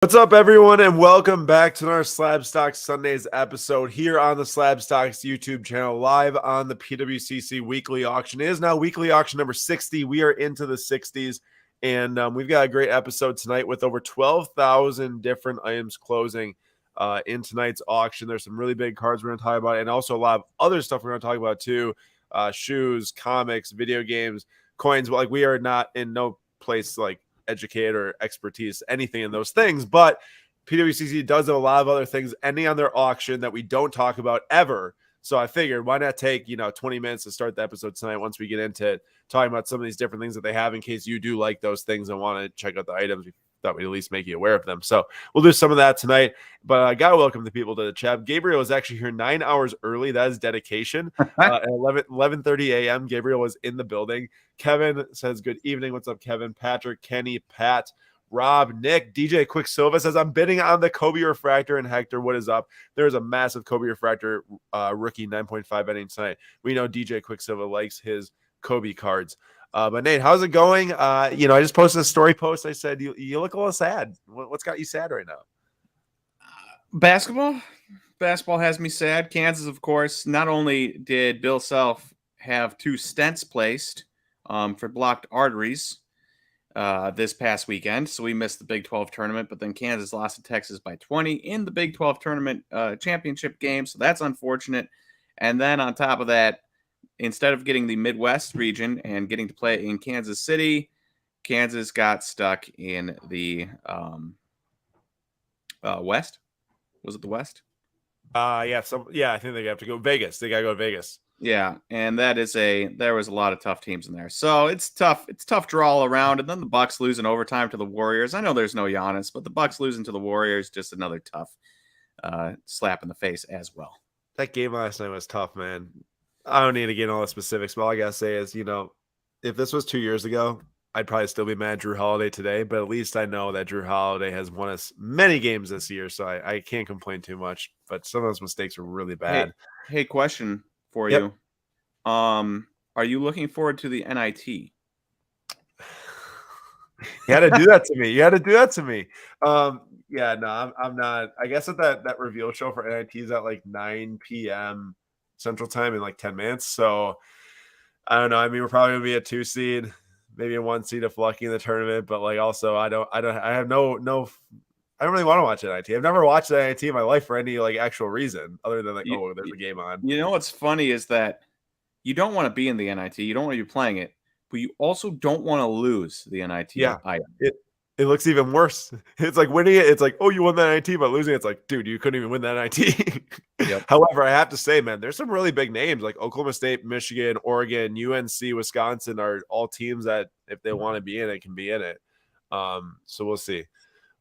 What's up, everyone, and welcome back to our SlabStox Sundays episode here on the SlabStox YouTube channel, live on the PWCC Weekly Auction. It is now Weekly Auction number 60. We are into the 60s, and we've got a great episode tonight with over 12,000 different items closing in tonight's auction. There's some really big cards we're going to talk about, and also a lot of other stuff we're going to talk about too. Shoes, comics, video games, coins. Like, we are not in no place like educate or expertise, anything in those things, but PWCC does have a lot of other things ending on their auction that we don't talk about ever. So I figured, why not take 20 minutes to start the episode tonight once we get into it, talking about some of these different things that they have in case you do like those things and want to check out the items. We thought we'd at least make you aware of them. So we'll do some of that tonight, but I gotta welcome the people to the chat. Gabriel is actually here 9 hours early. That is dedication. At 11:30 a.m. Gabriel was in the building. Kevin says, good evening. What's up, Kevin? Patrick, Kenny, Pat, Rob, Nick, DJ Quicksilva says, I'm bidding on the Kobe Refractor. And Hector, what is up? There's a massive Kobe Refractor rookie 9.5 betting tonight. We know DJ Quicksilva likes his Kobe cards. But Nate, how's it going? I just posted a story post. I said, you look a little sad. What's got you sad right now? Basketball has me sad. Kansas, of course. Not only did Bill Self have 2 stents placed for blocked arteries this past weekend, so we missed the Big 12 tournament, but then Kansas lost to Texas by 20 in the Big 12 tournament championship game, so that's unfortunate. And then on top of that, instead of getting the Midwest region and getting to play in Kansas City, Kansas got stuck in the West. Was it the West? I think they have to go Vegas. They gotta go to Vegas. Yeah, and there was a lot of tough teams in there. So it's tough. It's tough draw all around. And then the Bucks losing overtime to the Warriors. I know there's no Giannis, but the Bucks losing to the Warriors, just another tough slap in the face as well. That game last night was tough, man. I don't need to get into all the specifics, but all I gotta say is, if this was 2 years ago, I'd probably still be mad at Drew Holiday today, but at least I know that Drew Holiday has won us many games this year, so I can't complain too much. But some of those mistakes were really bad. Hey, question for you. Are you looking forward to the NIT? You had to do that to me. Yeah, no, I'm not. I guess that reveal show for NIT is at like 9 p.m. Central Time in like 10 minutes. So I don't know. I mean, we're probably gonna be a 2 seed, maybe a 1 seed if lucky in the tournament. But like, also, I don't really want to watch NIT. I've never watched NIT in my life for any like actual reason other than there's a game on. You know what's funny is that you don't want to be in the NIT. You don't want to be playing it, but you also don't want to lose the NIT. Yeah, it looks even worse. It's like winning it. It's like, oh, you won the NIT, but losing it's like, dude, you couldn't even win the NIT. Yep. However, I have to say, man, there's some really big names like Oklahoma State, Michigan, Oregon, UNC, Wisconsin are all teams that if they want to be in it, can be in it. So we'll see.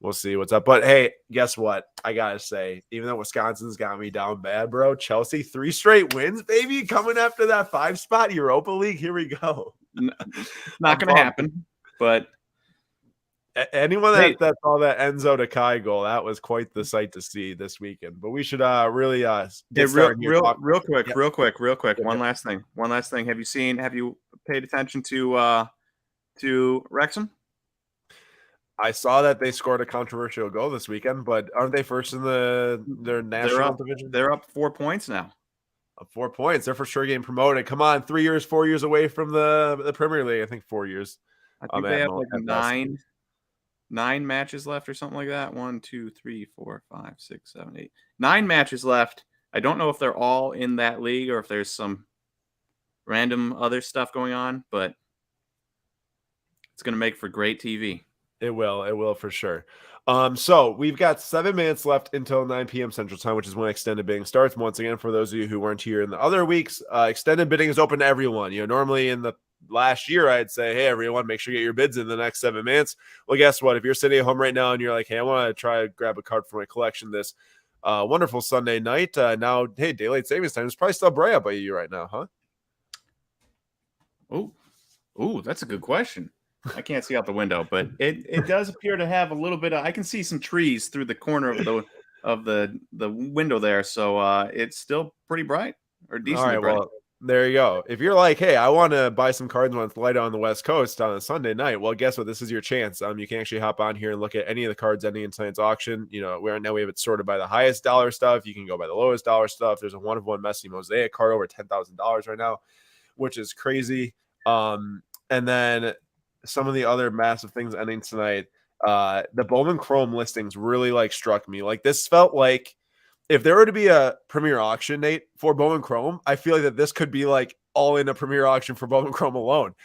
We'll see what's up. But hey, guess what? I gotta say, even though Wisconsin's got me down bad, bro, Chelsea 3 straight wins, baby, coming after that 5 spot Europa League. Here we go. Not gonna happen, but anyone that saw that Enzo Takai goal, that was quite the sight to see this weekend. But we should really real quick. One last thing. Have you paid attention to Wrexham? I saw that they scored a controversial goal this weekend, but aren't they first in their national division? They're up 4 points now. 4 points. They're for sure getting promoted. Come on, 4 years away from the Premier League. I think 4 years. I think they have like nine matches left or something like that. 1, 2, 3, 4, 5, 6, 7, 8. 9 matches left. I don't know if they're all in that league or if there's some random other stuff going on, but it's going to make for great TV. It will for sure. So we've got 7 minutes left until 9 p.m. Central Time, which is when extended bidding starts. Once again, for those of you who weren't here in the other weeks, extended bidding is open to everyone. Normally in the last year, I'd say, hey, everyone, make sure you get your bids in the next 7 minutes. Well, guess what? If you're sitting at home right now and you're like, hey, I want to try to grab a card for my collection this wonderful Sunday night. Now, hey, daylight savings time is probably still bright up by you right now, huh? Oh, that's a good question. I can't see out the window, but it does appear to have a little bit of. I can see some trees through the corner of the window there, so it's still pretty bright or decently bright. Well, There you go. If you're like, hey, I want to buy some cards when it's light on the West Coast on a Sunday night, well, guess what? This is your chance. You can actually hop on here and look at any of the cards ending in tonight's auction. Right now we have it sorted by the highest dollar stuff. You can go by the lowest dollar stuff. There's a 1-of-1 Messi Mosaic card over $10,000 right now, which is crazy. And then some of the other massive things ending tonight. The Bowman Chrome listings really struck me. Like, this felt like, if there were to be a premier auction, Nate, for Bowman Chrome, I feel like that this could be like all in a premier auction for Bowman Chrome alone.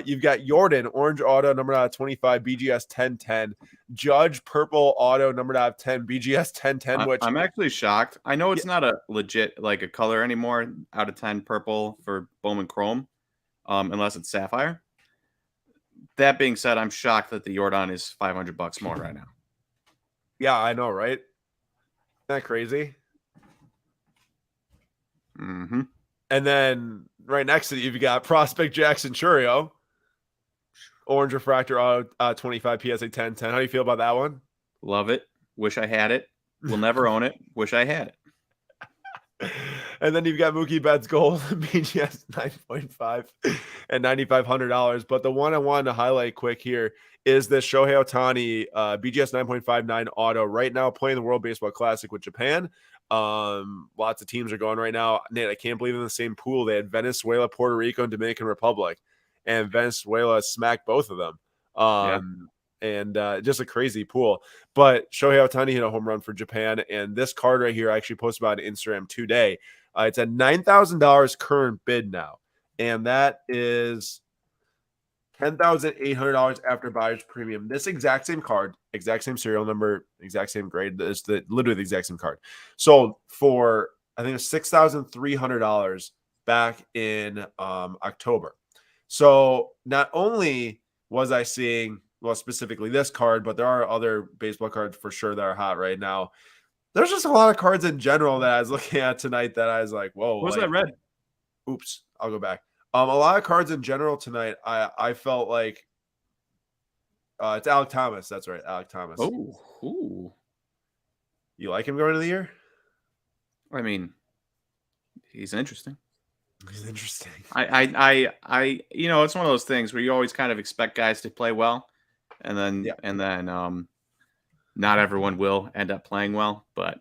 You've got Jordan, orange auto, numbered out of 25, BGS 1010. Judge, purple auto, numbered out of 10, BGS 1010, which I'm actually shocked. I know it's not a legit, like, a color anymore, out of 10 purple for Bowman Chrome, unless it's Sapphire. That being said, I'm shocked that the Jordan is $500 more right now. Yeah, I know, right? Isn't that crazy? Mm-hmm. And then right next to it, you've got Prospect Jackson Churio, orange refractor auto, 25 PSA 1010. How do you feel about that one? Love it. Wish I had it. Will never own it. Wish I had it. And then you've got Mookie Betts Gold, BGS 9.5 and $9,500. But the one I wanted to highlight quick here is this Shohei Ohtani BGS 9.59 auto right now playing the World Baseball Classic with Japan. Lots of teams are going right now. Nate, I can't believe in the same pool they had Venezuela, Puerto Rico, and Dominican Republic, and Venezuela smacked both of them. And just a crazy pool. But Shohei Ohtani hit a home run for Japan, and this card right here I actually posted about on Instagram today. It's at $9,000 current bid now, and that is $10,800 after buyer's premium. This exact same card, exact same serial number, exact same grade. It's literally the exact same card. Sold for, I think, it's $6,300 back in October. So not only was I seeing, well, specifically this card, but there are other baseball cards for sure that are hot right now. There's just a lot of cards in general that I was looking at tonight that I was like, whoa. What was that red? Oops, I'll go back. A lot of cards in general tonight. I felt like it's Alec Thomas. That's right, Alec Thomas. Oh, you like him going into the year? I mean, he's interesting. He's interesting. I it's one of those things where you always kind of expect guys to play well, and then not everyone will end up playing well. But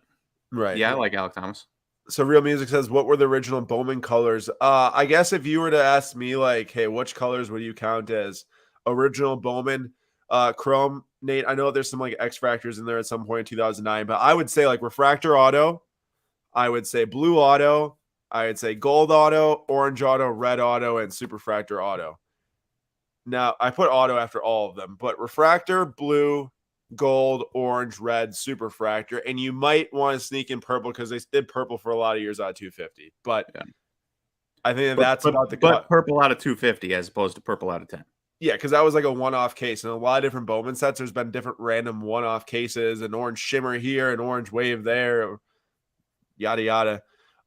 right, yeah, I like Alec Thomas. So Real Music says, what were the original Bowman colors? I guess if you were to ask me, like, hey, which colors would you count as original Bowman Chrome? Nate, I know there's some like X Fractors in there at some point in 2009, but I would say like refractor auto, I would say blue auto, I would say gold auto, orange auto, red auto, and superfractor auto. Now, I put auto after all of them, but refractor, blue, gold, orange, red, superfractor, and you might want to sneak in purple because they did purple for a lot of years out of 250. But yeah. I think that's about the cut. Purple out of 250 as opposed to purple out of 10. Yeah, because that was like a one-off case. And a lot of different Bowman sets, there's been different random one-off cases, an orange shimmer here, an orange wave there, yada, yada.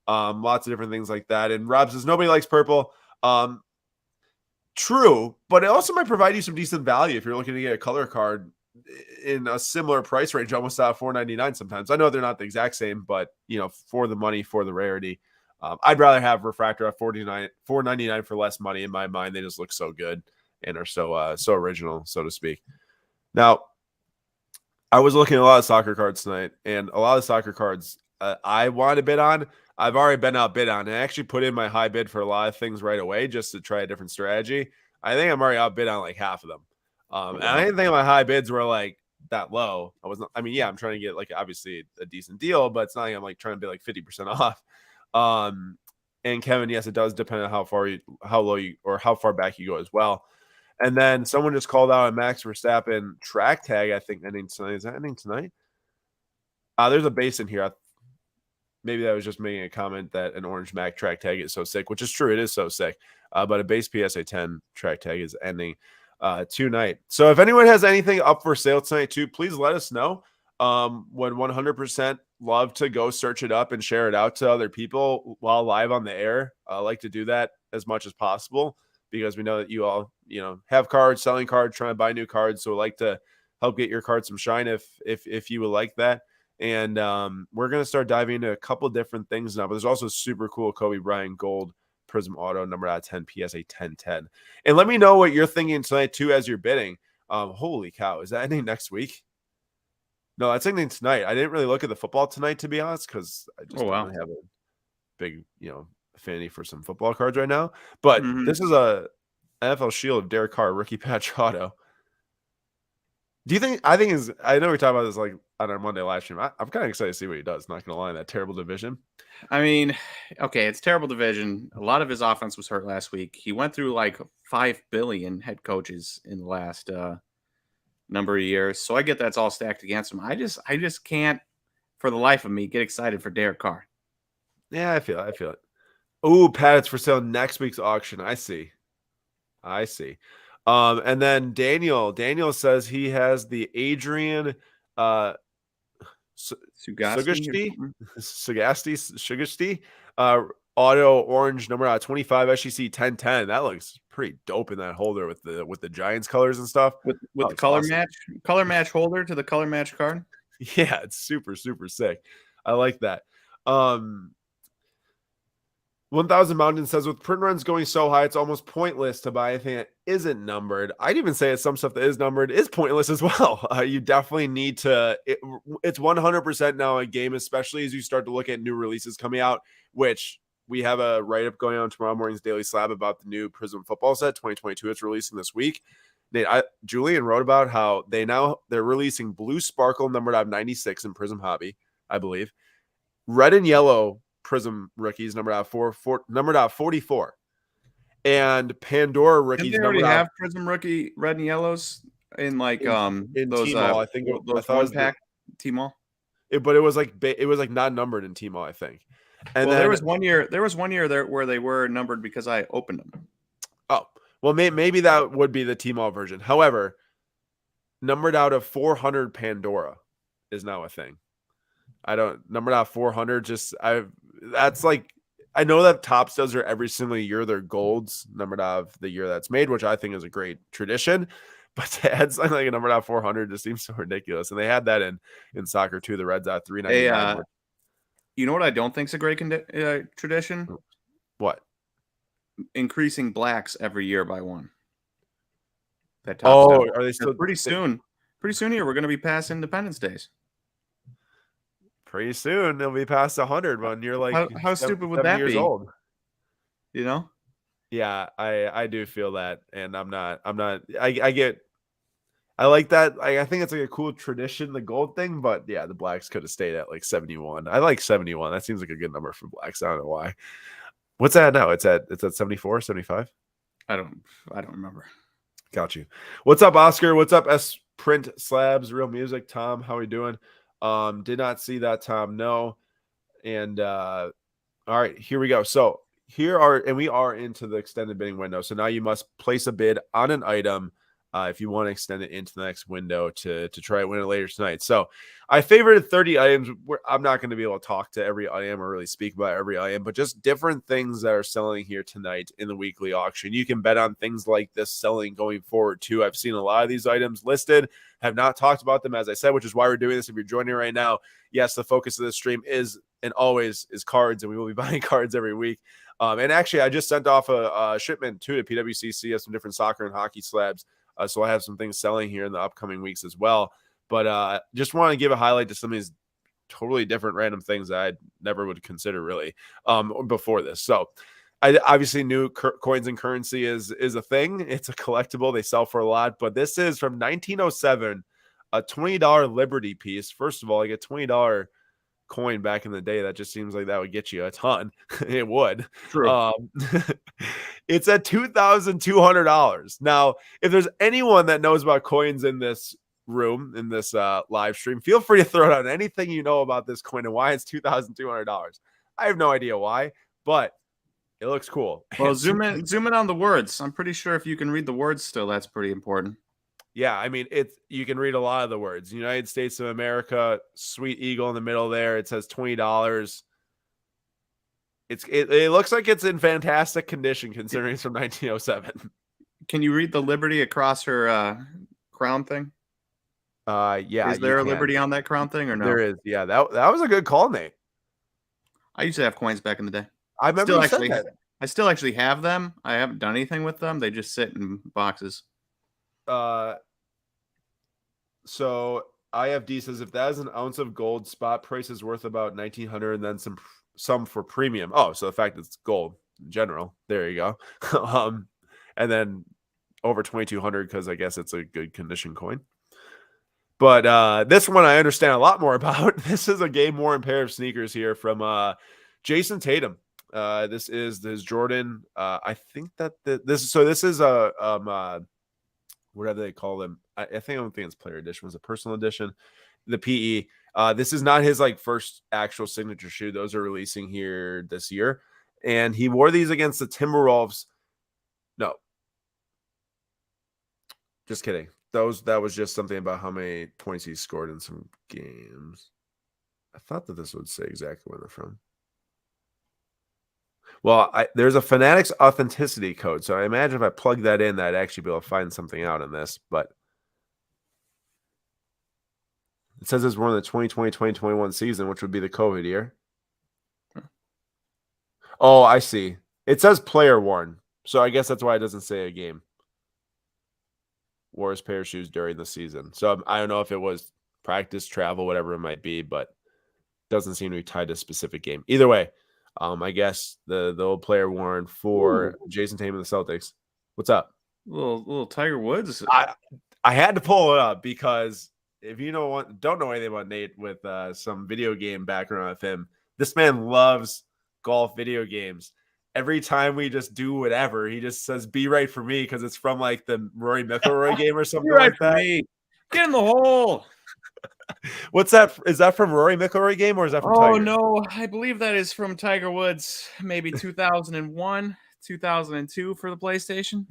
Lots of different things like that. And Rob says, nobody likes purple. True, but it also might provide you some decent value if you're looking to get a color card in a similar price range, almost out of $499 sometimes. I know they're not the exact same, but for the money, for the rarity, I'd rather have refractor at $499 for less money. In my mind, they just look so good and are so original, so to speak. Now, I was looking at a lot of soccer cards tonight, and a lot of soccer cards I want to bid on, I've already been outbid on. I actually put in my high bid for a lot of things right away just to try a different strategy. I think I'm already outbid on like half of them. And I didn't think my high bids were like that low. I'm trying to get like obviously a decent deal, but it's not like I'm like trying to be like 50% off. And Kevin, yes, it does depend on how far back you go as well. And then someone just called out a Max Verstappen track tag, I think, ending tonight. Is that ending tonight? There's a base in here. Maybe that was just making a comment that an orange Mac track tag is so sick, which is true. It is so sick. But a base PSA 10 track tag is ending tonight. So if anyone has anything up for sale tonight too, please let us know. Would 100% love to go search it up and share it out to other people while live on the air. I like to do that as much as possible because we know that you all, have cards, selling cards, trying to buy new cards. So we like to help get your card some shine if you would like that. And we're going to start diving into a couple different things now, but there's also super cool Kobe Bryant gold Prism Auto, numbered out of 10, PSA 1010. And let me know what you're thinking tonight, too, as you're bidding. Holy cow, is that ending next week? No, that's ending tonight. I didn't really look at the football tonight, to be honest, because I just don't really have a big, affinity for some football cards right now. But this is a NFL Shield of Derek Carr rookie patch auto. Do you think? I know we talked about this like on our Monday live stream. I'm kind of excited to see what he does. Not gonna lie, in that terrible division. I mean, okay, it's terrible division. A lot of his offense was hurt last week. He went through like 5 billion head coaches in the last number of years. So I get that's all stacked against him. I just can't, for the life of me, get excited for Derek Carr. Yeah, I feel it. Ooh, Pat, it's for sale next week's auction. I see. And then Daniel says he has the Adrian Sugasti auto orange number out 25 SEC 1010. That looks pretty dope in that holder with the Giants colors and stuff. With the color match holder to the color match card. Yeah, it's super, super sick. I like that. 1000 Mountain says, with print runs going so high, it's almost pointless to buy anything that isn't numbered. I'd even say some stuff that is numbered is pointless as well. You definitely need to. It's 100% now a game, especially as you start to look at new releases coming out, which we have a write-up going on tomorrow morning's Daily Slab about the new Prism football set 2022. It's releasing this week. Julian wrote about how they're releasing blue sparkle numbered out of 96 in Prism Hobby, I believe. Red and yellow Prism rookies numbered out 44, and Pandora rookies. Did they already have Prism rookie red and yellows in like in those T-Mall, I think those one pack T-Mall. But it was like not numbered in T-Mall, I think. And then, there was one year there where they were numbered because I opened them. Oh, well, maybe that would be the T-Mall version. However, numbered out of 400 Pandora is now a thing. Numbered out 400. That's like, I know that Topps does their every single year, their golds numbered out of the year that's made, which I think is a great tradition. But to add something like a numbered out 400 just seems so ridiculous. And they had that in soccer too. The Reds out 399. You know what I don't think is a great tradition? What? Increasing blacks every year by one. Are they still pretty soon? Pretty soon here, we're going to be past Independence Days. Pretty soon they'll be past 100 when you're like how stupid would that be? Old. You know? Yeah, I do feel that, and I'm not. I like that. I think it's like a cool tradition, the gold thing, but yeah, the blacks could have stayed at like 71. I like 71. That seems like a good number for blacks. I don't know why. What's that now? It's at 74, 75? I don't remember. Got you. What's up, Oscar? What's up, S Print Slabs, Real Music? Tom, how are we doing? Did not see that, Tom. No. And all right, here we go. So we are into the extended bidding window. So now you must place a bid on an item if you want to extend it into the next window to try to win it later tonight. So I favorited 30 items. I'm not going to be able to talk to every item or really speak about every item, but just different things that are selling here tonight in the weekly auction. You can bet on things like this selling going forward too. I've seen a lot of these items listed, have not talked about them, as I said, which is why we're doing this. If you're joining right now, yes, the focus of this stream is and always is cards, and we will be buying cards every week. And actually, I just sent off a shipment to PWCC of some different soccer and hockey slabs. So I have some things selling here in the upcoming weeks as well. But just want to give a highlight to some of these totally different random things that I never would consider really before this. So I obviously knew coins and currency is a thing. It's a collectible. They sell for a lot. But this is from 1907, a $20 Liberty piece. First of all, like a $20 coin back in the day, that just seems like that would get you a ton. It would. True. It's at $2,200. Now, if there's anyone that knows about coins in this room, in this live stream, feel free to throw out anything you know about this coin and why it's $2,200. I have no idea why, but it looks cool. Well, zoom in on the words. I'm pretty sure if you can read the words still, that's pretty important. Yeah, I mean, you can read a lot of the words. United States of America, Sweet Eagle in the middle there. It says $20. It looks like it's in fantastic condition considering it's from 1907. Can you read the Liberty across her crown thing? Yeah. Is there a Liberty on that crown thing or no? There is. Yeah, that was a good call, Nate. I used to have coins back in the day. I remember still you said that. I still actually have them. I haven't done anything with them. They just sit in boxes. So IFD says if that is an ounce of gold, spot price is worth about 1,900, and then some for premium. Oh, so the fact it's gold in general. There you go. And then over 2,200 because I guess it's a good condition coin. But this one I understand a lot more about. This is a game worn pair of sneakers here from Jason Tatum. This is his Jordan. I think that this is a whatever they call them. I don't think it's player edition. It was a personal edition. The PE. This is not his like first actual signature shoe. Those are releasing here this year, and he wore these against the Timberwolves. No, just kidding. That was just something about how many points he scored in some games. I thought that this would say exactly where they're from. Well, there's a Fanatics authenticity code, so I imagine if I plug that in, that I'd actually be able to find something out in this. But it says it's one of the 2020-2021 season, which would be the COVID year. Oh, I see. It says player worn, so I guess that's why it doesn't say a game. Wore his pair of shoes during the season. So I don't know if it was practice, travel, whatever it might be, but doesn't seem to be tied to a specific game. Either way, I guess the old player worn for Jason Tatum and the Celtics. What's up? Little Tiger Woods. I had to pull it up because if you don't know anything about Nate with some video game background with him, this man loves golf video games. Every time we just do whatever, he just says, "Be right for me," because it's from like the Rory McIlroy game or something right like that. Me. Get in the hole. What's that? Is that from Rory McIlroy game or is that from Tiger? Oh, no. I believe that is from Tiger Woods, maybe 2001, 2002 for the PlayStation.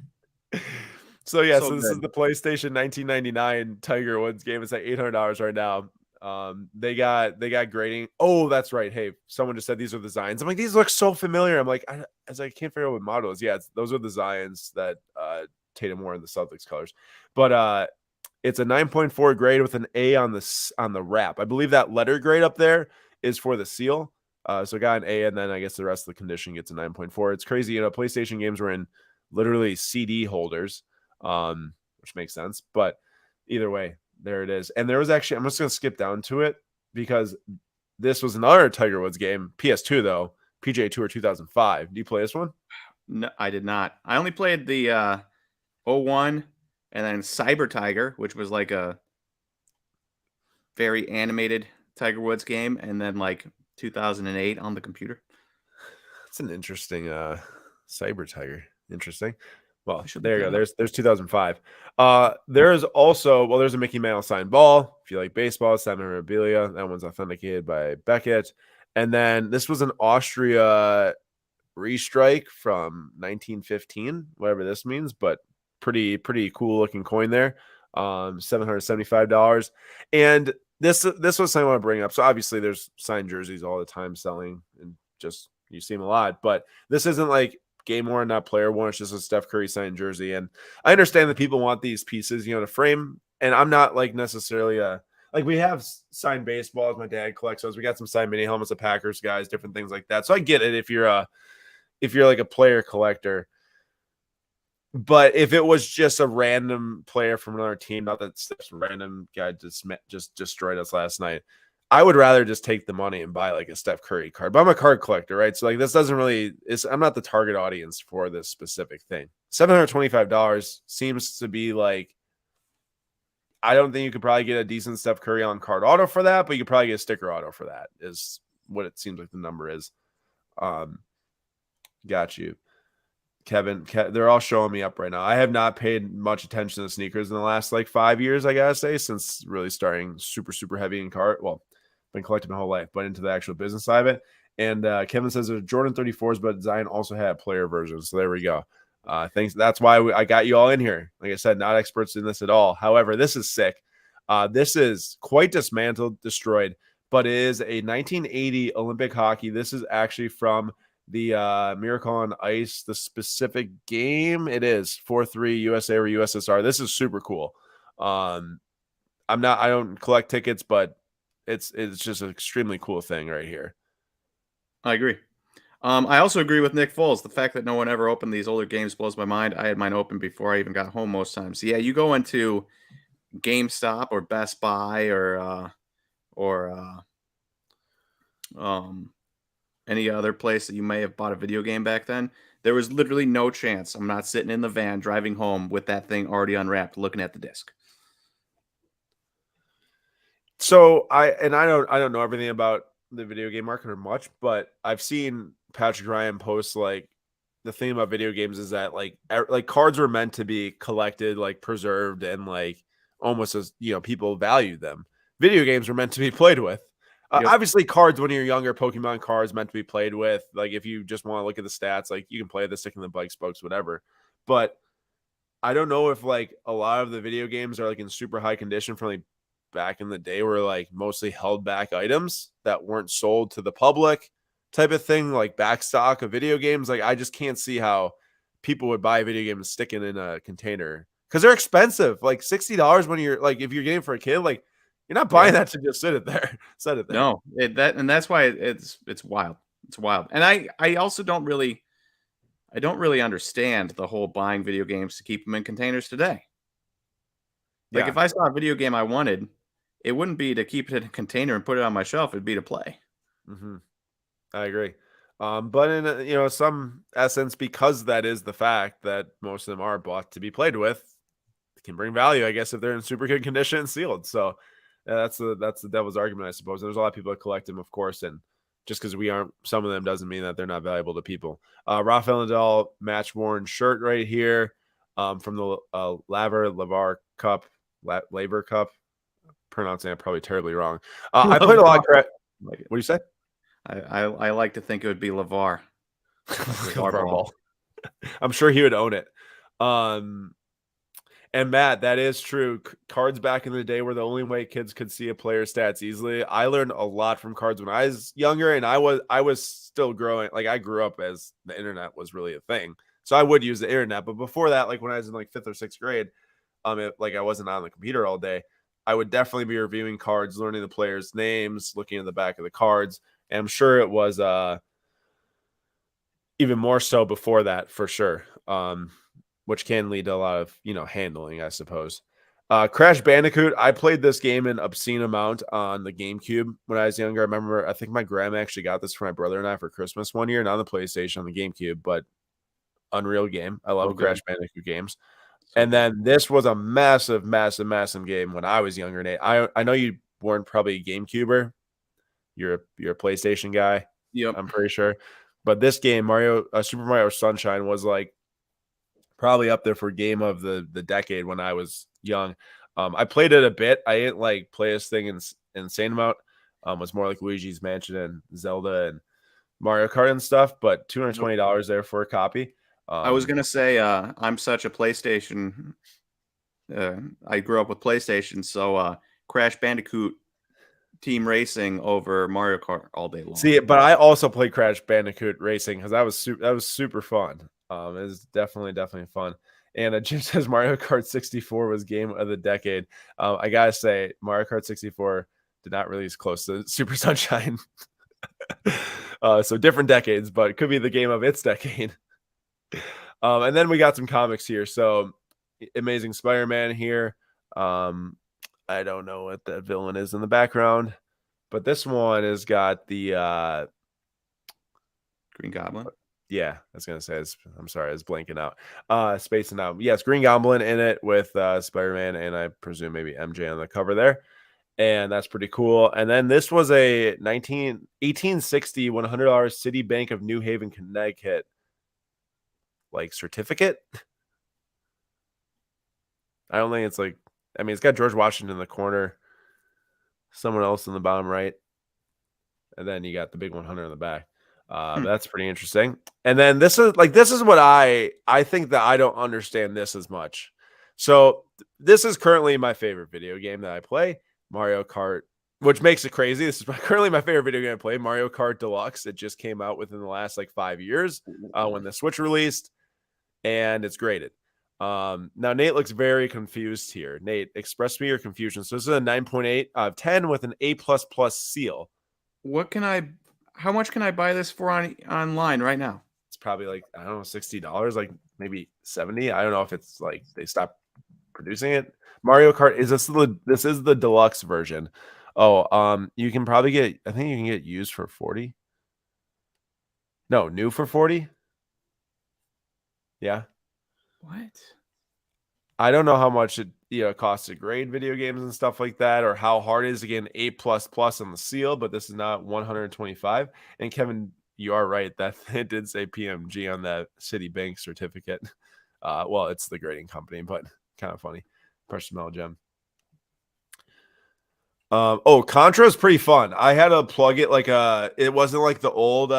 So this is the PlayStation 1999 Tiger Woods game. It's at $800 right now. They got grading. Oh, that's right. Hey, someone just said these are the Zions. I'm like, these look so familiar. I'm like, I can't figure out what model is. Yeah, those are the Zions that Tatum wore in the Celtics colors. But it's a 9.4 grade with an A on the wrap. I believe that letter grade up there is for the seal. So got an A, and then I guess the rest of the condition gets a 9.4. It's crazy. PlayStation games were in literally CD holders, which makes sense. But either way, there it is. And there was actually, I'm just going to skip down to it because this was another Tiger Woods game. PS2, though. PGA Tour 2005. Do you play this one? No, I did not. I only played the 01 and then Cyber Tiger, which was like a very animated Tiger Woods game, and then like 2008 on the computer. It's an interesting Cyber Tiger. Interesting. Well, there you go. There's 2005. There is also, there's a Mickey Mouse signed ball. If you like baseball, signed memorabilia. That one's authenticated by Beckett. And then this was an Austria restrike from 1915, whatever this means, but pretty cool looking coin there. $775. And this was something I want to bring up. So obviously there's signed jerseys all the time selling, and just you see them a lot, but this isn't like game worn, not player worn. It's just a Steph Curry signed jersey. And I understand that people want these pieces, to frame. And I'm not like necessarily like we have signed baseballs. My dad collects those. We got some signed mini helmets of Packers guys, different things like that. So I get it if you're like a player collector. But if it was just a random player from another team, not that Steph's random guy just destroyed us last night, I would rather just take the money and buy like a Steph Curry card. But I'm a card collector, right? So like this doesn't really I'm not the target audience for this specific thing. $725 seems to be like, I don't think you could probably get a decent Steph Curry on card auto for that, but you could probably get a sticker auto for that, is what it seems like the number is. Got you. Kevin, they're all showing me up right now. I have not paid much attention to sneakers in the last like 5 years, I gotta say, since really starting super heavy in cart. Well, been collecting my whole life, but into the actual business side of it. And Kevin says there's Jordan 34s, but Zion also had player versions. So there we go. Thanks. That's why I got you all in here. Like I said, not experts in this at all. However, this is sick. This is quite dismantled, destroyed, but it is a 1980 Olympic hockey. This is actually from the Miracle on Ice, the specific game. It is 4-3 USA or USSR. This is super cool. I don't collect tickets, but it's just an extremely cool thing right here. I agree. I also agree with Nick Foles. The fact that no one ever opened these older games blows my mind. I had mine open before I even got home most times. So yeah, you go into GameStop or Best Buy or um any other place that you may have bought a video game back then, there was literally no chance I'm not sitting in the van driving home with that thing already unwrapped, looking at the disc. So I don't know everything about the video game market or much, but I've seen Patrick Ryan post like the thing about video games is that like cards were meant to be collected, like preserved, and like almost as people value them. Video games were meant to be played with. Yep. Obviously, cards when you're younger, Pokemon cards meant to be played with. Like if you just want to look at the stats, like you can play the stick in the bike spokes, whatever. But I don't know if like a lot of the video games are like in super high condition from like back in the day were like mostly held back items that weren't sold to the public type of thing, like back stock of video games. Like I just can't see how people would buy a video game and stick it in a container because they're expensive. Like $60 when you're like if you're getting for a kid, like you're not buying that to just sit it there. Set it there. No, that's why it's wild. It's wild. And I also don't really understand the whole buying video games to keep them in containers today. Like if I saw a video game I wanted, it wouldn't be to keep it in a container and put it on my shelf. It'd be to play. Mm-hmm. I agree. But in some essence, because that is the fact that most of them are bought to be played with, can bring value, I guess, if they're in super good condition and sealed. So that's the devil's argument, I suppose. There's a lot of people that collect them, of course, and just because we aren't some of them doesn't mean that they're not valuable to people. Rafael Nadal match worn shirt right here from the Laver Cup, Labor Cup. Pronouncing it probably terribly wrong. I played a lot of what do you say? I like to think it would be LeVar. LeVar Ball. I'm sure he would own it. And Matt, that is true. Cards back in the day were the only way kids could see a player's stats easily. I learned a lot from cards when I was younger, and I was still growing. Like I grew up as the internet was really a thing, so I would use the internet. But before that, like when I was in like 5th or 6th grade, like I wasn't on the computer all day. I would definitely be reviewing cards, learning the players' names, looking at the back of the cards. And I'm sure it was even more so before that, for sure, which can lead to a lot of, handling, I suppose. Crash Bandicoot, I played this game an obscene amount on the GameCube when I was younger. I remember, I think my grandma actually got this for my brother and I for Christmas one year, not on the PlayStation, on the GameCube, but unreal game. I love Crash Bandicoot games. And then this was a massive, massive, massive game when I was younger, Nate. I know you weren't probably a GameCuber. You're a PlayStation guy. Yep. I'm pretty sure. But this game, Super Mario Sunshine, was like probably up there for game of the decade when I was young. I played it a bit. I didn't like play this thing in insane amount. It was more like Luigi's Mansion and Zelda and Mario Kart and stuff. But $220 there for a copy. I was gonna say I'm such a PlayStation. I grew up with PlayStation, so Crash Bandicoot Team Racing over Mario Kart all day long. See, but I also played Crash Bandicoot Racing because that was super fun. It was definitely fun. And Jim says Mario Kart 64 was game of the decade. I gotta say, Mario Kart 64 did not release close to Super Sunshine. So different decades, but it could be the game of its decade. And then we got some comics here. So Amazing Spider-Man here. I don't know what the villain is in the background, but this one has got the Green Goblin. Yeah, I was gonna say. I'm sorry, I was blanking out. Spacing out. Yes, Green Goblin in it with Spider-Man, and I presume maybe MJ on the cover there. And that's pretty cool. And then this was a 1860 $100 City Bank of New Haven, Connecticut, like certificate. I don't think it's like, I mean, it's got George Washington in the corner, someone else in the bottom right, and then you got the big 100 in the back. That's pretty interesting. And then this is what I think that I don't understand this as much. So this is currently my favorite video game that I play, Mario Kart, which makes it crazy. This is currently my favorite video game I play, Mario Kart Deluxe. It just came out within the last like 5 years when the Switch released, and it's graded. Now Nate looks very confused here. Nate, express me your confusion. So this is a 9.8 out of 10 with an A++ seal. What can I How much can I buy this for online right now? It's probably like, I don't know, $60, like maybe 70. I don't know if it's like they stopped producing it. Mario Kart, this is the deluxe version. Oh, you can probably get, I think you can get used for 40. No, new for 40. Yeah. What? I don't know how much it costs to grade video games and stuff like that, or how hard it is to get an A++ on the seal, but this is not 125. And Kevin, you are right that it did say PMG on that Citibank certificate. Well, it's the grading company, but kind of funny. Precious metal gem. Contra is pretty fun. I had to plug it like it wasn't like the old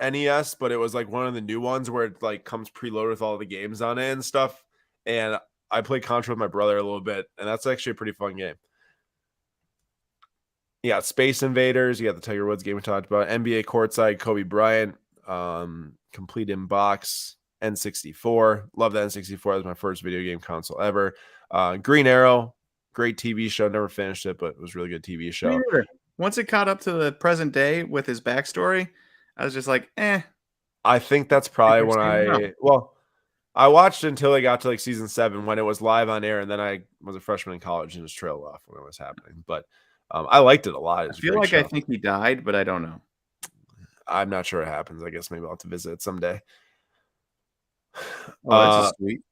NES, but it was like one of the new ones where it like comes preloaded with all the games on it and stuff. And I played Contra with my brother a little bit, and that's actually a pretty fun game. You got Space Invaders, you got the Tiger Woods game we talked about, NBA Courtside, Kobe Bryant, complete in box, N64. Love that N64. That was my first video game console ever. Green Arrow, great TV show. Never finished it, but it was a really good TV show. Once it caught up to the present day with his backstory, I was just like, eh. I think that's probably when I watched until I got to like season 7 when it was live on air, and then I was a freshman in college and just trailed off when it was happening. But I liked it a lot. I feel like I think he died, but I don't know. I'm not sure what happens. I guess maybe I'll have to visit it someday. Oh, that's sweet.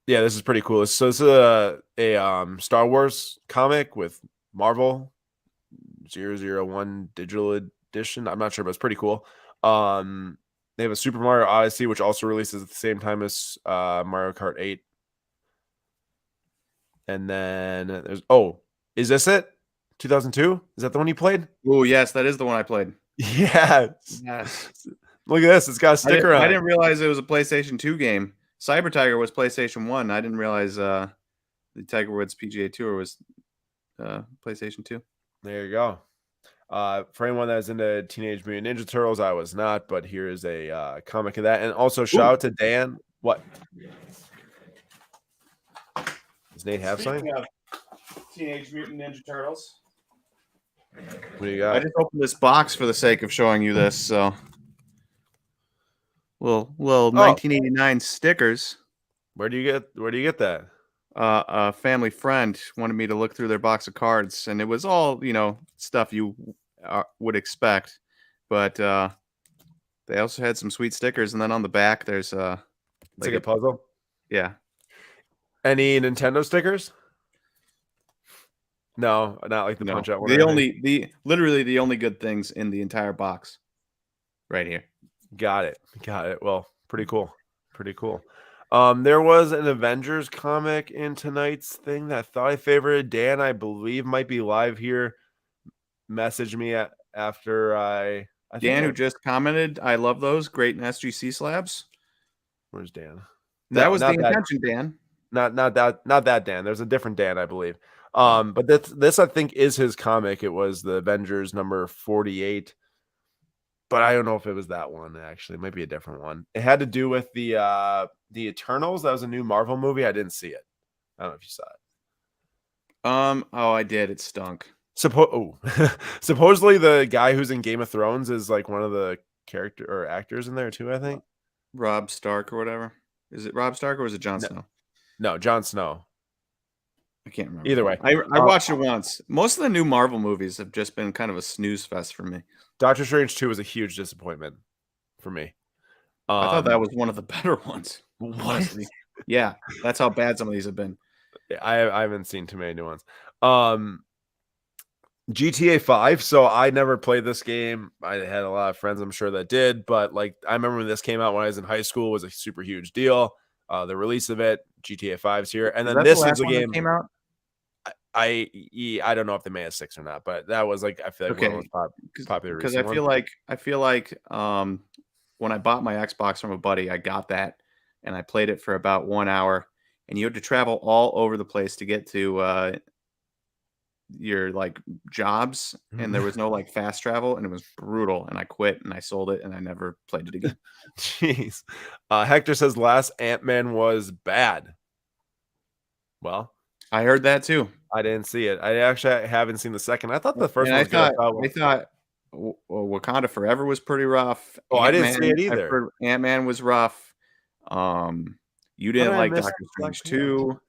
Yeah, this is pretty cool. So this is a Star Wars comic with Marvel 001 digital edition. I'm not sure, but it's pretty cool. They have a Super Mario Odyssey, which also releases at the same time as Mario Kart 8. And then there's is this it? 2002? Is that the one you played? Oh, yes, that is the one I played. Yes. Yes. Look at this. It's got a sticker on it. I didn't realize it was a PlayStation 2 game. Cyber Tiger was PlayStation 1. I didn't realize the Tiger Woods PGA Tour was PlayStation 2. There you go. For anyone that's into Teenage Mutant Ninja Turtles, I was not, but here is a comic of that. And also shout out to Dan. What? Does Nate have something? Teenage Mutant Ninja Turtles. What do you got? I just opened this box for the sake of showing you this. So, little 1989 stickers. Where do you get that? A family friend wanted me to look through their box of cards, and it was all stuff you would expect, but they also had some sweet stickers. And then on the back, there's it's like a puzzle. Yeah. Any Nintendo stickers? No, not like the Punch Out one. Literally the only good things in the entire box, right here. Got it. Well, pretty cool. There was an Avengers comic in tonight's thing that I thought I favorited. Dan, I believe, might be live here. Message me after I Dan, who just commented, I love those. Great in SGC slabs. Where's Dan? That was the intention, Dan. Not that Dan. There's a different Dan, I believe. But this I think is his comic. It was the Avengers number 48. But I don't know if it was that one, actually. It might be a different one. It had to do with the Eternals. That was a new Marvel movie. I didn't see it. I don't know if you saw it. Oh, I did. It stunk. Supposedly the guy who's in Game of Thrones is like one of the character or actors in there too, I think. Rob Stark or whatever. Is it Rob Stark or is it Jon Snow? No, Jon Snow. I can't remember. Either way. I watched it once. Most of the new Marvel movies have just been kind of a snooze fest for me. Doctor Strange 2 was a huge disappointment for me. I thought that was one of the better ones. Honestly. Yeah, that's how bad some of these have been. I haven't seen too many new ones. GTA 5. So I never played this game. I had a lot of friends, I'm sure, that did. But like, I remember when this came out when I was in high school, it was a super huge deal. The release of it, GTA 5's here, and then this is the game that came out. I don't know if they made a 6 or not, but that was like, I feel like one of the most popular. Because I feel like when I bought my Xbox from a buddy, I got that and I played it for about 1 hour, and you had to travel all over the place to get to your like jobs, and there was no like fast travel, and it was brutal, and I quit and I sold it and I never played it again. Jeez. Hector says last Ant-Man was bad. Well, I heard that too. I didn't see it. I haven't seen the second. I thought the first one was good. I thought Wakanda Forever was pretty rough. Oh, I didn't see it either. Ant-Man was rough. You How did didn't I like miss Doctor Black Strange Panther? 2.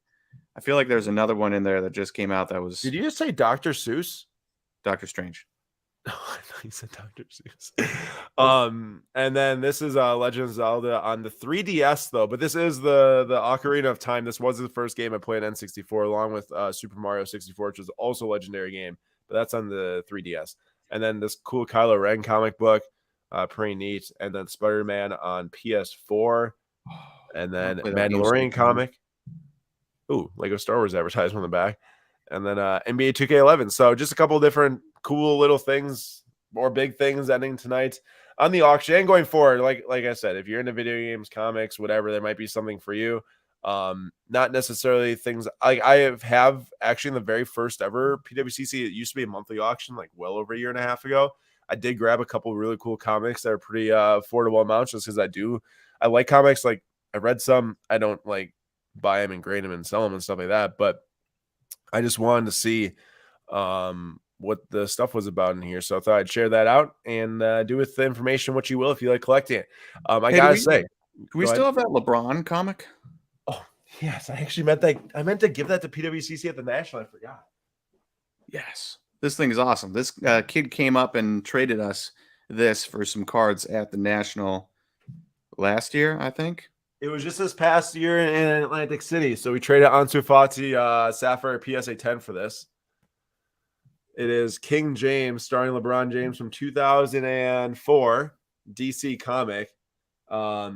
I feel like there's another one in there that just came out that was Did you just say Dr. Seuss? Doctor Strange. No, I thought you said Dr. Seuss. Both. And then this is Legend of Zelda on the 3DS though, but this is the Ocarina of Time. This was the first game I played on N64 along with Super Mario 64, which is also a legendary game, but that's on the 3DS. And then this cool Kylo Ren comic book, pretty neat. And then Spider-Man on PS4, and then Mandalorian comic. Ooh, Lego Star Wars advertisement on the back. And then NBA 2K11. So just a couple different cool little things, more big things ending tonight on the auction and going forward. Like I said, if you're into video games, comics, whatever, there might be something for you. Not necessarily things like I have actually in the very first ever PWCC. It used to be a monthly auction, like well over a year and a half ago. I did grab a couple of really cool comics that are pretty affordable amounts, just because I like comics. Like I read some, I don't like buy them and grade them and sell them and stuff like that, but I just wanted to see what the stuff was about in here. So I thought I'd share that out and do with the information what you will if you like collecting it. I gotta say, do we still have that LeBron comic? Oh, yes. I meant to give that to PWCC at the National. I forgot. Yes. This thing is awesome. This kid came up and traded us this for some cards at the National last year, I think. It was just this past year in Atlantic City. So we traded Ansu Fati Sapphire PSA 10 for this. It is King James starring LeBron James from 2004 DC comic. A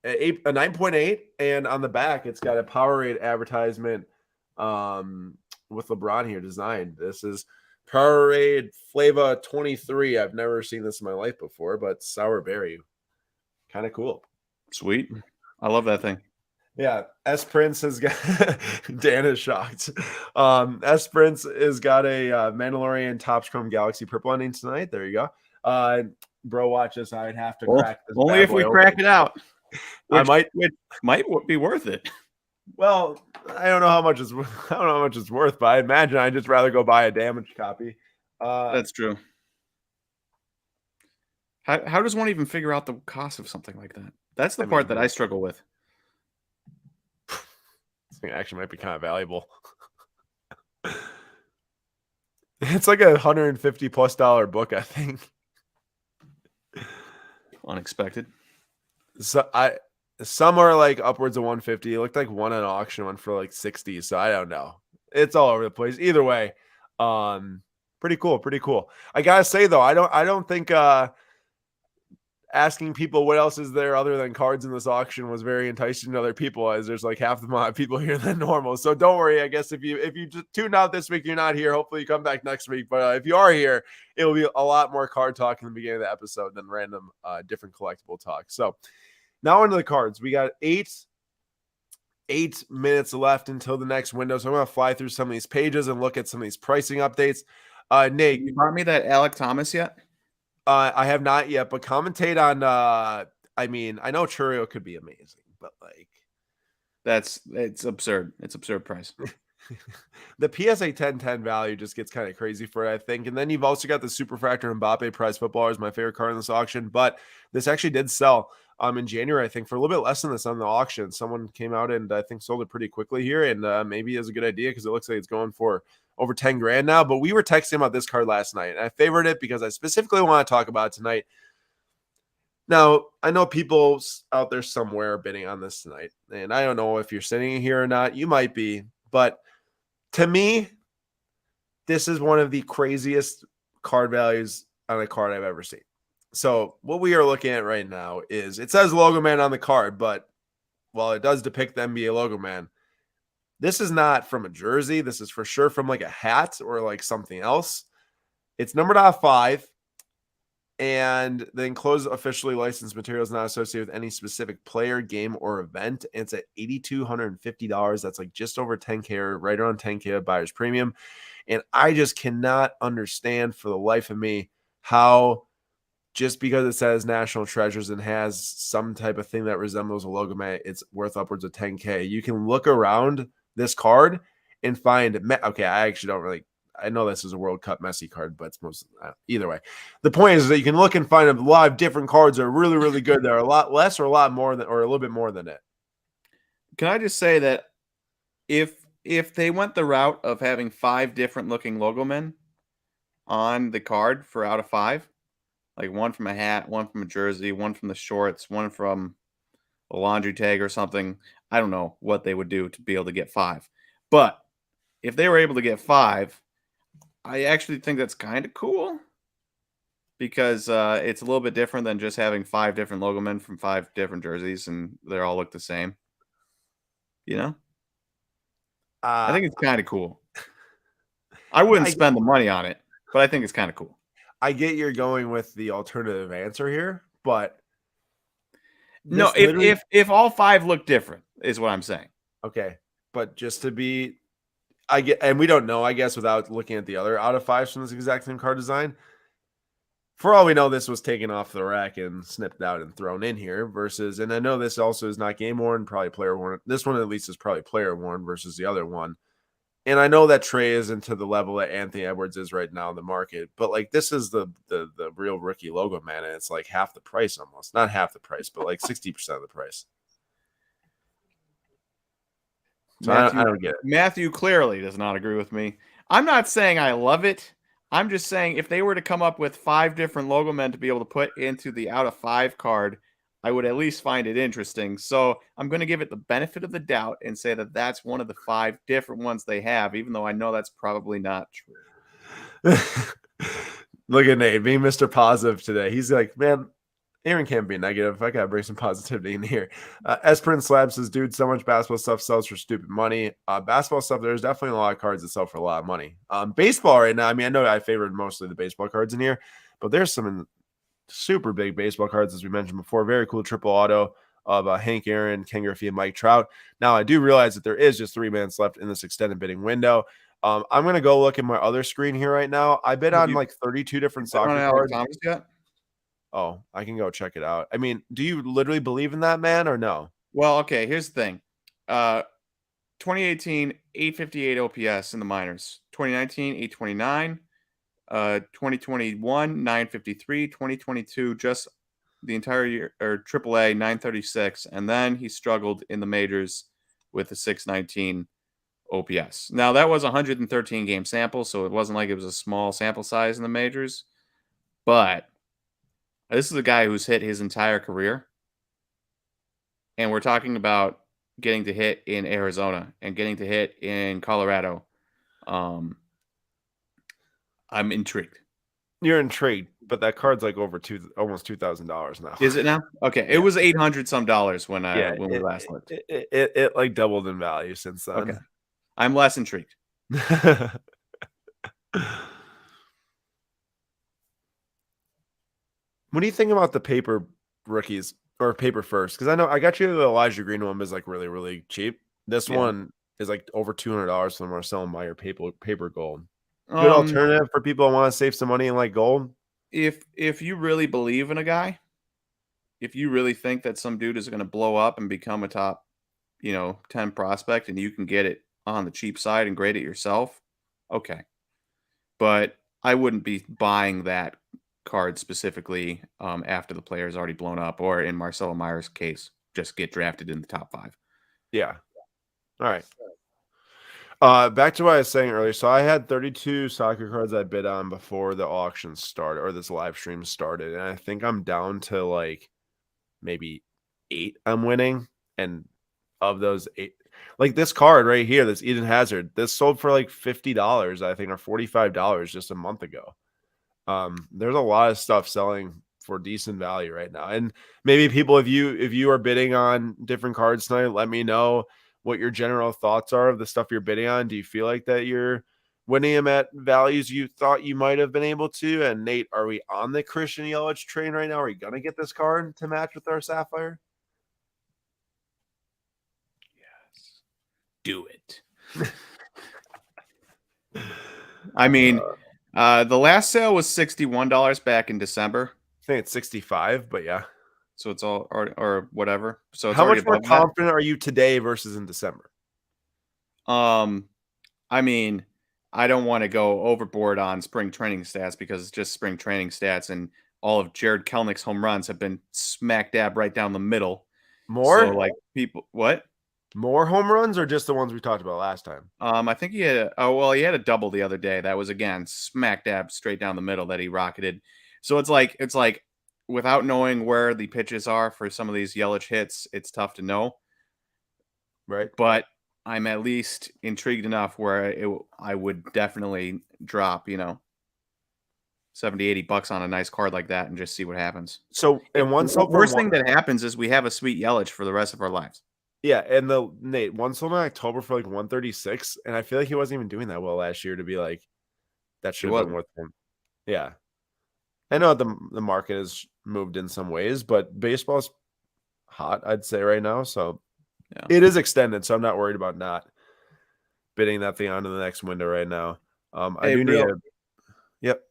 9.8, and on the back it's got a Powerade advertisement with LeBron here designed. This is Powerade Flava 23. I've never seen this in my life before, but sour berry. Kind of cool. Sweet. I love that thing. Yeah, S Prince has got Dan is shocked. S Prince has got a Mandalorian Topps Chrome Galaxy purple ending tonight. There you go. Bro, watch this. I'd have to crack this. Only if we crack it out. Which might be worth it. Well, I don't know how much it's worth, but I imagine I'd just rather go buy a damaged copy. That's true. How does one even figure out the cost of something like that? That's the part that I struggle with. This thing actually might be kind of valuable. It's like $150+ book, I think. Unexpected. So some are like upwards of 150. It looked like one on auction went for like 60. So I don't know. It's all over the place. Either way, pretty cool. I gotta say though, I don't think asking people what else is there other than cards in this auction was very enticing to other people, as there's like half the amount of people here than normal. So don't worry. I guess if you just tuned out this week, you're not here. Hopefully you come back next week. But if you are here, it'll be a lot more card talk in the beginning of the episode than random different collectible talk. So now into the cards. We got eight minutes left until the next window. So I'm going to fly through some of these pages and look at some of these pricing updates. Nate, you brought me that Alec Thomas yet? I have not yet, but commentate on. I mean, I know Churio could be amazing, but like, it's absurd. It's absurd price. The PSA 1010 value just gets kind of crazy for it, I think. And then you've also got the Superfractor Mbappe prize footballer is my favorite card in this auction, but this actually did sell in January, I think, for a little bit less than this on the auction. Someone came out and I think sold it pretty quickly here, and maybe is a good idea because it looks like it's going for over 10 grand now. But we were texting about this card last night, and I favored it because I specifically want to talk about it tonight. Now, I know people out there somewhere are bidding on this tonight, and I don't know if you're sitting here or not. You might be, but to me, this is one of the craziest card values on a card I've ever seen. So what we are looking at right now is, it says Logo Man on the card, but while it does depict the NBA Logo Man, this is not from a jersey. This is for sure from like a hat or like something else. It's numbered out 5. And the enclosed officially licensed material is not associated with any specific player, game, or event. And it's at $8,250. That's like just over 10K or right around 10K of buyer's premium. And I just cannot understand for the life of me how, just because it says National Treasures and has some type of thing that resembles a logo man, it's worth upwards of 10K. You can look around this card and find, okay, I actually don't really, I know this is a World Cup Messi card, but it's most either way. The point is that you can look and find a lot of different cards that are really, really good. That are a lot less or a lot more than, or a little bit more than it. Can I just say that if they went the route of having 5 different looking logo men on the card for out of 5, like one from a hat, one from a jersey, one from the shorts, one from a laundry tag or something, I don't know what they would do to be able to get 5. But if they were able to get 5, I actually think that's kind of cool because it's a little bit different than just having 5 different logo men from 5 different jerseys and they all look the same. You know? I think it's kind of cool. I wouldn't spend the money on it, but I think it's kind of cool. I get you're going with the alternative answer here, but no, if all 5 look different is what I'm saying. Okay, but just to be, I get, and we don't know, I guess, without looking at the other out of 5s from this exact same card design. For all we know, this was taken off the rack and snipped out and thrown in here versus, and I know this also is not game worn, probably player worn. This one at least is probably player worn versus the other one. And I know that Trey isn't to the level that Anthony Edwards is right now in the market, but like this is the real rookie logo, man, and it's like half the price almost. Not half the price, but like 60% of the price. So I don't get it. Matthew clearly does not agree with me. I'm not saying I love it. I'm just saying if they were to come up with 5 different logo men to be able to put into the out of 5 card, I would at least find it interesting. So I'm going to give it the benefit of the doubt and say that that's one of the 5 different ones they have, even though I know that's probably not true. Look at Nate being Mr. Positive today. He's like, man, Aaron can't be negative. I got to bring some positivity in here. Esperin Slab says, dude, so much basketball stuff sells for stupid money. Basketball stuff, there's definitely a lot of cards that sell for a lot of money. Baseball right now, I mean, I know I favored mostly the baseball cards in here, but there's some super big baseball cards, as we mentioned before. Very cool triple auto of Hank Aaron, Ken Griffey, and Mike Trout. Now, I do realize that there is just 3 minutes left in this extended bidding window. I'm going to go look at my other screen here right now. I bid on like 32 different soccer cards. Thomas yet? Oh, I can go check it out. I mean, do you literally believe in that man or no? Well, okay, here's the thing. 2018, 858 OPS in the minors. 2019, 829. 2021, 953. 2022, just the entire year, or AAA, 936. And then he struggled in the majors with a 619 OPS. Now, that was a 113 game sample, so it wasn't like it was a small sample size in the majors. But this is a guy who's hit his entire career. And we're talking about getting to hit in Arizona and getting to hit in Colorado. I'm intrigued. You're intrigued, but that card's like over almost $2,000 now. Is it now? Okay, it was $800 some when we last looked. It like doubled in value since then. Okay, I'm less intrigued. What do you think about the paper rookies or paper first? Because I know I got you the Elijah Green one is like really, really cheap. This one is like over $200 for the Marcel Meyer paper gold. Good alternative for people who want to save some money and like gold. If you really believe in a guy, if you really think that some dude is going to blow up and become a top, 10 prospect, and you can get it on the cheap side and grade it yourself, okay. But I wouldn't be buying that card specifically after the player's already blown up, or in Marcelo Meyer's case, just get drafted in the top 5. Yeah. All right. Back to what I was saying earlier. So I had 32 soccer cards I bid on before the auction started or this live stream started. And I think I'm down to like maybe 8 I'm winning. And of those 8, like this card right here, this Eden Hazard, this sold for like $50, I think, or $45 just a month ago. There's a lot of stuff selling for decent value right now. And maybe people, if you are bidding on different cards tonight, let me know what your general thoughts are of the stuff you're bidding on. Do you feel like that you're winning them at values you thought you might have been able to? And Nate, are we on the Christian Yelich train right now? Are we going to get this card to match with our Sapphire? Yes. Do it. I mean, the last sale was $61 back in December. I think it's 65, but yeah. So it's all or whatever. So it's how much more confident are you today versus in December? I mean, I don't want to go overboard on spring training stats because it's just spring training stats, and all of Jared Kelnick's home runs have been smack dab right down the middle. So More? like people, what? More home runs or just the ones we talked about last time? I think he had he had a double the other day. That was again smack dab straight down the middle that he rocketed. So it's like without knowing where the pitches are for some of these Yelich hits, it's tough to know. Right. But I'm at least intrigued enough where I would definitely drop, 70, $80 on a nice card like that and just see what happens. So, and one sold for Worst thing that happens is we have a sweet Yelich for the rest of our lives. yeah, and Nate, one sold in October for like 136, and I feel like he wasn't even doing that well last year to be like that should have been worth him. Yeah. I know the market has moved in some ways, but baseball's hot, I'd say, right now. So yeah. It is extended, so I'm not worried about not bidding that thing onto the next window right now. I do need Yep.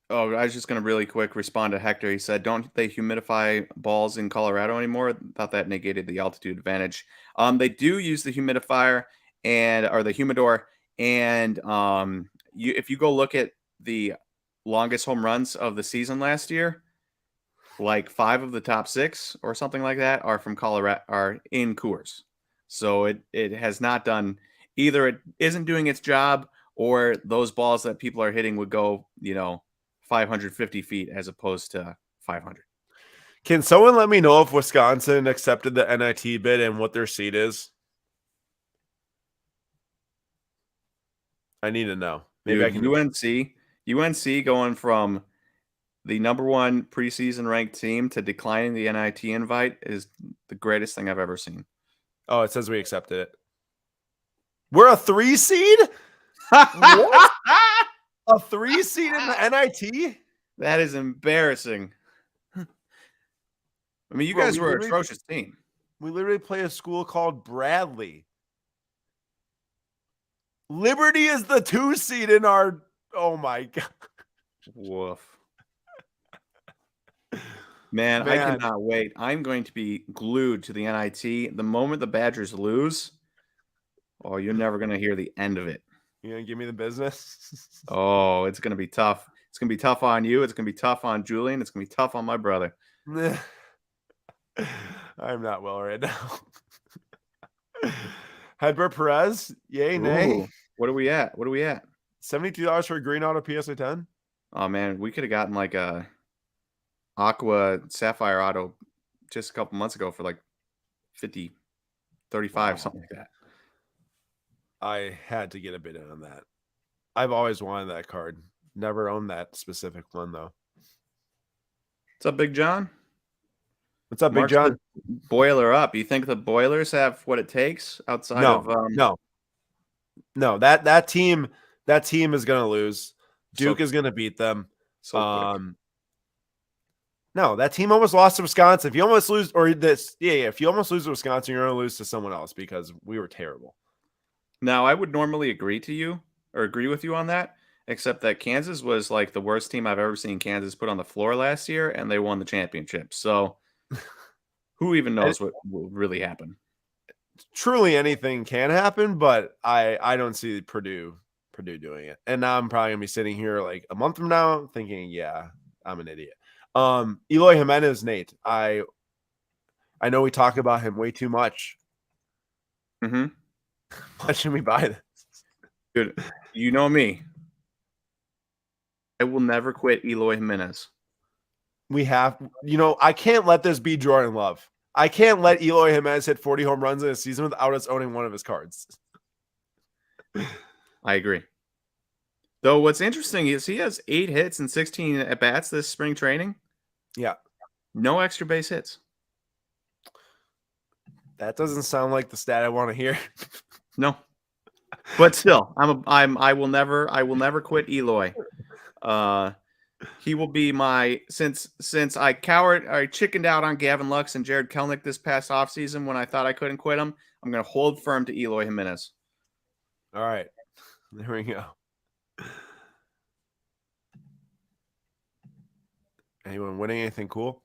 Oh, I was just going to really quick respond to Hector. He said, don't they humidify balls in Colorado anymore? Thought that negated the altitude advantage. They do use the humidifier or the humidor. And if you go look at the longest home runs of the season last year, like 5 of the top 6 or something like that are from Colorado, are in Coors. So it has not done either. It isn't doing its job, or those balls that people are hitting would go, 550 feet as opposed to 500. Can someone let me know if Wisconsin accepted the NIT bid and what their seed is? I need to know. Maybe Dude, I can. UNC going from the number 1 preseason ranked team to declining the NIT invite is the greatest thing I've ever seen. Oh, it says we accepted it. We're a 3 seed? What? A 3 seed in the NIT? That is embarrassing. I mean, you guys were an atrocious team. We literally play a school called Bradley. Liberty is the 2 seed in our. Oh my God. Woof. Man, I cannot wait. I'm going to be glued to the NIT. The moment the Badgers lose, you're never going to hear the end of it. You going to give me the business? Oh, it's going to be tough. It's going to be tough on you. It's going to be tough on Julian. It's going to be tough on my brother. I'm not well right now. Hedbert Perez, yay, nay. What are we at? $72 for a green auto PSA 10? Oh, man, we could have gotten like a Aqua Sapphire auto just a couple months ago for like 50, 35, something like that. I had to get a bid in on that. I've always wanted that card. Never owned that specific one, though. What's up, Big John? What's up, Big John? Boiler up. You think the Boilers have what it takes outside of No. That team is gonna lose. Duke is gonna beat them. No, that team almost lost to Wisconsin. If you almost lose, if you almost lose to Wisconsin, you're gonna lose to someone else because we were terrible. Now, I would normally agree with you on that, except that Kansas was like the worst team I've ever seen Kansas put on the floor last year, and they won the championship. So who even knows what will really happen? Truly anything can happen, but I don't see Purdue doing it. And now I'm probably gonna be sitting here like a month from now thinking, yeah, I'm an idiot. Eloy Jimenez, Nate. I know we talk about him way too much. Mm-hmm. Why should we buy this? Dude, you know me. I will never quit Eloy Jimenez. I can't let this be Jordan Love. I can't let Eloy Jimenez hit 40 home runs in a season without us owning one of his cards. I agree. Though what's interesting is he has 8 hits and 16 at-bats this spring training. Yeah. No extra base hits. That doesn't sound like the stat I want to hear. No. But still, I will never quit Eloy. He will be my since I chickened out on Gavin Lux and Jared Kelnick this past offseason when I thought I couldn't quit him. I'm going to hold firm to Eloy Jimenez. All right. There we go. Anyone winning anything cool?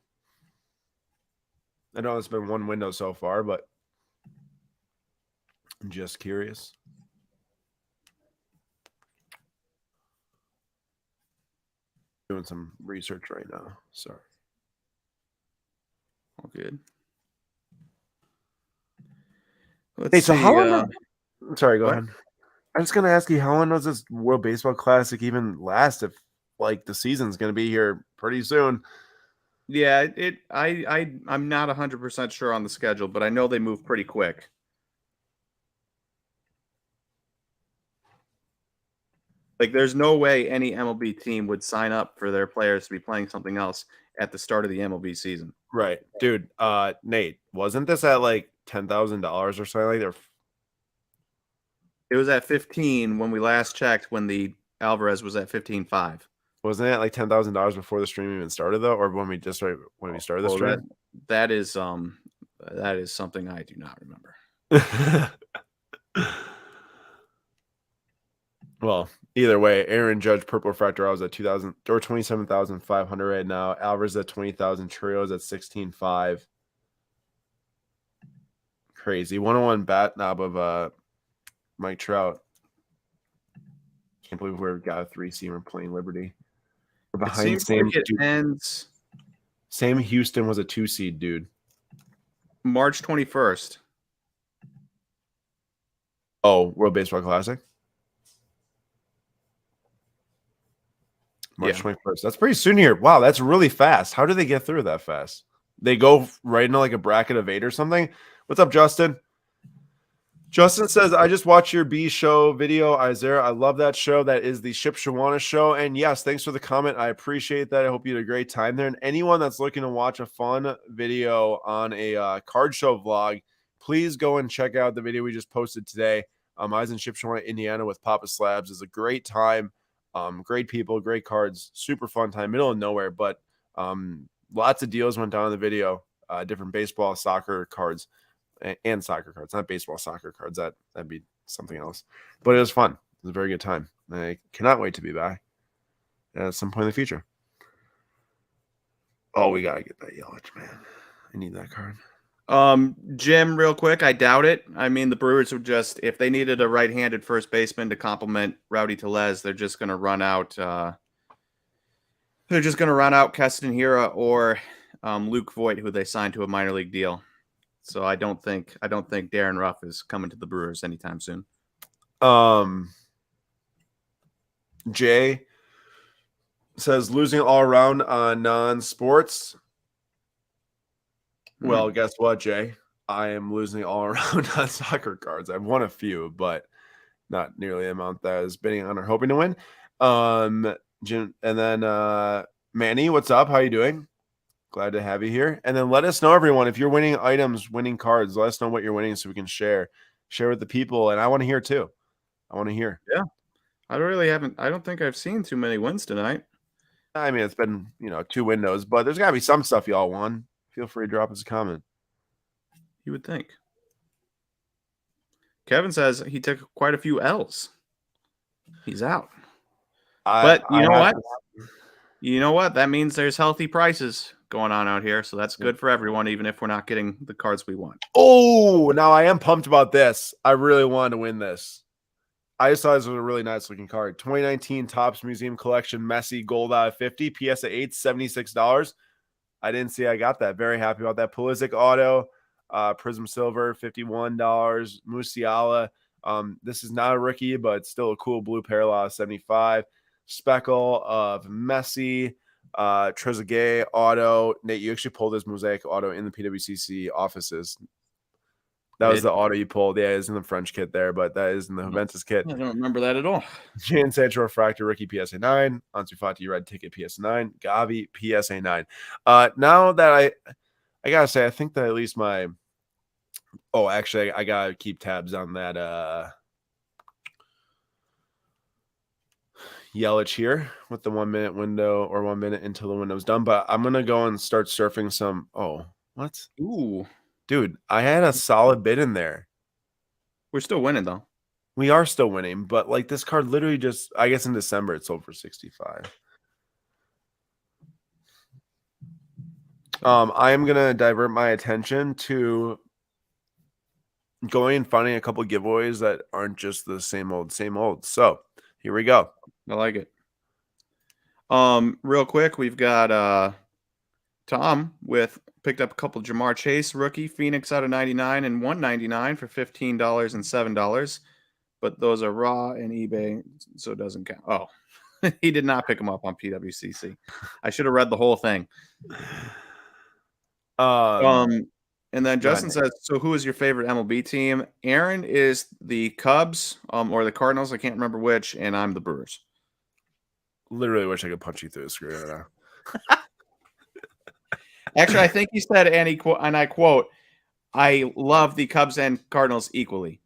I know it's been one window so far, but I'm just curious. Doing some research right now. Sorry. All good. Let's Hey, so see. how long? Sorry, go what? ahead. I'm just gonna ask you, how long does this World Baseball Classic even last? If like the season's gonna be here pretty soon. Yeah, I'm not 100% sure on the schedule, but I know they move pretty quick. Like, there's no way any MLB team would sign up for their players to be playing something else at the start of the MLB season. Right, dude. Nate, wasn't this at like $10,000 or something like that? It was at 15 when we last checked, when the Alvarez was at 15.5. Wasn't it like $10,000 before the stream even started though, or when we started the Well, stream? that is something I do not remember. Well, either way, Aaron Judge Purple Refractor I was at 2,000 or 27,500 right now. Alvarez at 20,000. Trios at 16.5. Crazy 101 bat knob of Mike Trout. Can't believe we've got a 3-seamer playing Liberty. We're It seems like it ends. Sam Houston was a 2-seed, dude. March 21st. Oh, World Baseball Classic. March 21st. That's pretty soon here. Wow, that's really fast. How do they get through that fast? They go right into like a bracket of 8 or something. What's up, Justin? Justin says, I just watched your B show video, Isaiah. I love that show. That is the Ship Shawana show. And yes, thanks for the comment. I appreciate that. I hope you had a great time there. And anyone that's looking to watch a fun video on a card show vlog, please go and check out the video we just posted today. I was in Ship Shawana, Indiana with Papa Slabs. It's a great time. Great people, great cards, super fun time, middle of nowhere. But lots of deals went down in the video, different baseball, soccer cards. And soccer cards, not baseball, soccer cards. That'd be something else. But it was fun. It was a very good time. I cannot wait to be back at some point in the future. Oh, we gotta get that Yelich, man. I need that card. Jim, real quick, I doubt it. I mean, the Brewers would just, if they needed a right-handed first baseman to complement Rowdy Tellez, they're just gonna run out. They're just gonna run out Keston Hiura or Luke Voigt, who they signed to a minor league deal. So I don't think Darren Ruff is coming to the Brewers anytime soon. Jay says losing all around on non-sports. Well, guess what, Jay? I am losing all around on soccer cards. I've won a few, but not nearly the amount that I was bidding on or hoping to win. Jim, and then Manny, what's up? How you doing? Glad to have you here. And then let us know, everyone, if you're winning items, winning cards, let us know what you're winning so we can share with the people. And I want to hear too. I want to hear. Yeah. I don't think I've seen too many wins tonight. I mean, it's been, 2 windows, but there's gotta be some stuff y'all won. Feel free to drop us a comment. You would think. Kevin says he took quite a few L's. He's out. But you know what? You know what? That means there's healthy prices going on out here, so that's good for everyone, even if we're not getting the cards we want. Oh, now I am pumped about this. I really wanted to win this. I just thought this was a really nice looking card. 2019 Topps Museum Collection Messi Gold out of 50. PSA 8, $76. I didn't see I got that. Very happy about that. Pulisic Auto, Prism Silver, $51. Musiala. This is not a rookie, but it's still a cool blue parallel, 75. Speckle of Messi, Trezeguet Auto. Nate, you actually pulled this Mosaic Auto in the PWCC offices. That was the auto you pulled. Yeah, it's in the French kit there, but that is in the Juventus kit. I don't remember that at all. Jan Sancho Refractor Rookie PSA 9. Ansu Fati Red Ticket PSA 9. Gavi PSA 9. Now that I gotta say, I think that at least my actually I gotta keep tabs on that Yelich here with the 1 minute window or 1 minute until the window's done. But I'm gonna go and start surfing some. Oh, what? Ooh. Dude, I had a solid bid in there. We're still winning, though. We are still winning, but like this card literally just, I guess in December it sold for 65. I am gonna divert my attention to going and finding a couple giveaways that aren't just the same old, same old. So here we go. I like it. Real quick, we've got Tom picked up a couple Jamar Chase rookie Phoenix out of 99 and 199 for $15 and $7. But those are raw and eBay, so it doesn't count. Oh, he did not pick them up on PWCC. I should have read the whole thing. And then Justin says, so who is your favorite MLB team? Aaron is the Cubs or the Cardinals. I can't remember which, and I'm the Brewers. Literally wish I could punch you through the screen right now. Actually, I think he said, and I quote, I love the Cubs and Cardinals equally.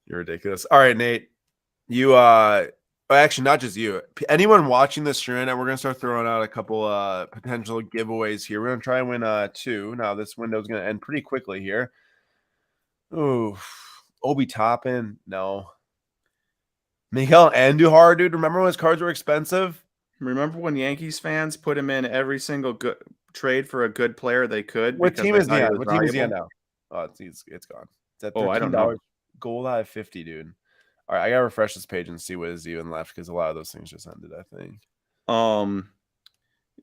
You're ridiculous. All right, Nate. You actually not just you. Anyone watching this stream, and we're gonna start throwing out a couple potential giveaways here. We're gonna try and win 2. Now this window is gonna end pretty quickly here. Ooh, Obi Toppin, no. Miguel Andujar, dude. Remember when his cards were expensive? Remember when Yankees fans put him in every single good trade for a good player they could? What team is he on? What team is he on now? Oh, it's gone. It's at $13. I don't know. Gold out of 50, dude. All right, I gotta refresh this page and see what is even left because a lot of those things just ended, I think.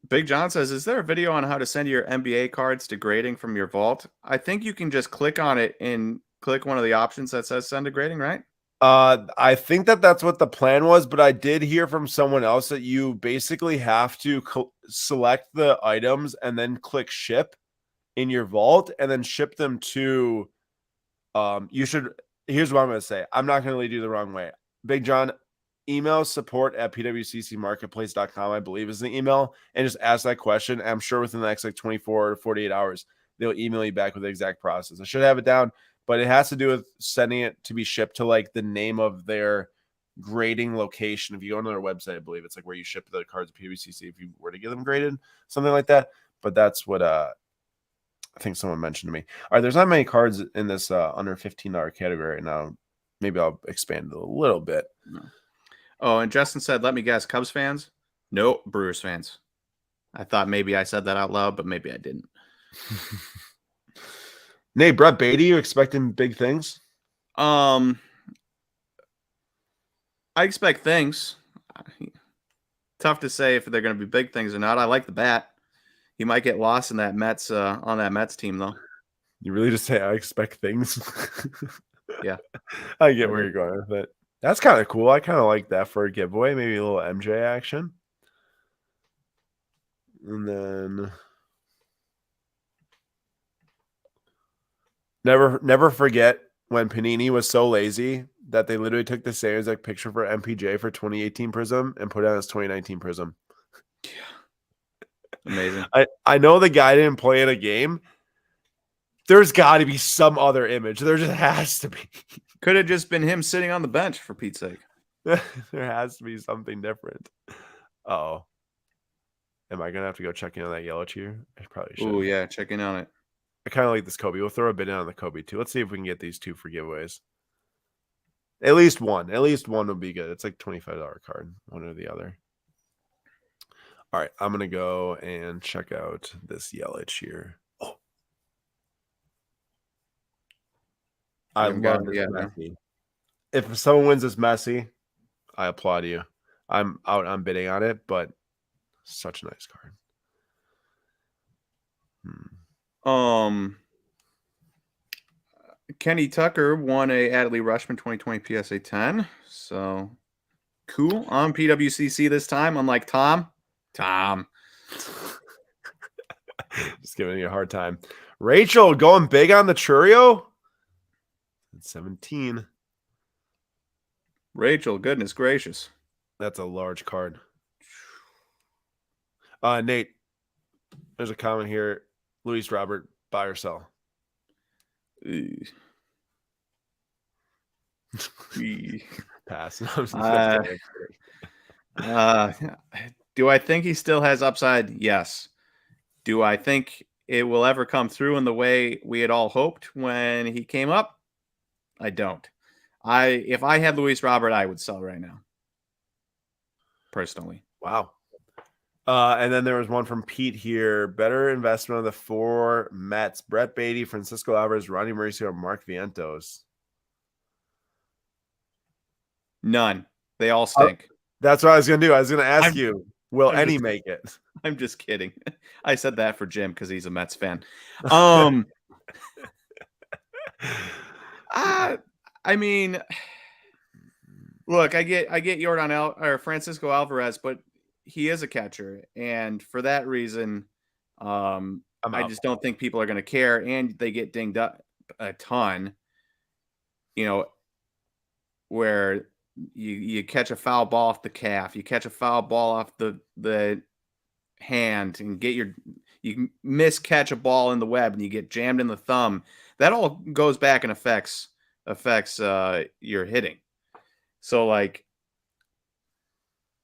Big John says, is there a video on how to send your NBA cards to grading from your vault? I think you can just click on it and click one of the options that says send to grading, right? I think that's what the plan was, but I did hear from someone else that you basically have to select the items and then click ship in your vault and then ship them to here's what I'm going to say. I'm not going to lead you the wrong way. Big John, email support@pwccmarketplace.com, I believe is the email, and just ask that question. I'm sure within the next 24 to 48 hours, they'll email you back with the exact process. I should have it down, but it has to do with sending it to be shipped to like the name of their grading location. If you go on their website, I believe it's like where you ship the cards to PWCC if you were to get them graded, something like that. But that's what I think someone mentioned to me. All right, there's not many cards in this under $15 category right now. Maybe I'll expand it a little bit. Oh, and Justin said, let me guess, Cubs fans? Nope, Brewers fans. I thought maybe I said that out loud, but maybe I didn't. Nate, Brett Beatty, you expecting big things? I expect things. Tough to say if they're going to be big things or not. I like the bat. He might get lost in that Mets on that Mets team, though. You really just say I expect things? Yeah. I get where you're going with it. That's kind of cool. I kind of like that for a giveaway. Maybe a little MJ action. And then never forget when Panini was so lazy that they literally took the same exact picture for MPJ for 2018 Prism and put it on his 2019 Prism. Yeah. Amazing. I know the guy didn't play in a game. There's got to be some other image. There just has to be. Could have just been him sitting on the bench, for Pete's sake. There has to be something different. Uh-oh. Am I going to have to go check in on that yellow cheer? I probably should. Oh, yeah. Check in on it. I kind of like this Kobe. We'll throw a bid in on the Kobe, too. Let's see if we can get these 2 for giveaways. At least one. At least one would be good. It's like $25 card, one or the other. All right. I'm going to go and check out this Yelich here. Oh. I love this Messi. If someone wins this Messi, I applaud you. I'm bidding on it, but such a nice card. Kenny Tucker won a Adley Rushman 2020 PSA 10. So cool on PWCC this time, unlike Tom. Just giving you a hard time. Rachel going big on the Churio. 17. Rachel, goodness gracious. That's a large card. Nate, there's a comment here. Luis Robert, buy or sell? Pass. Do I think he still has upside? Yes. Do I think it will ever come through in the way we had all hoped when he came up? I don't. If I had Luis Robert, I would sell right now. Personally. Wow. And then there was one from Pete here. Better investment on the 4 Mets. Brett Beatty, Francisco Alvarez, Ronnie Mauricio, or Mark Vientos. None. They all stink. That's what I was gonna do. I was gonna ask you, will I'm any just- make it? I'm just kidding. I said that for Jim because he's a Mets fan. I mean, look, I get or Francisco Alvarez, but he is a catcher, and for that reason, I just don't think people are going to care, and they get dinged up a ton. You know, where you catch a foul ball off the calf, you catch a foul ball off the hand, and you miscatch a ball in the web, and you get jammed in the thumb. That all goes back and affects your hitting. So, like,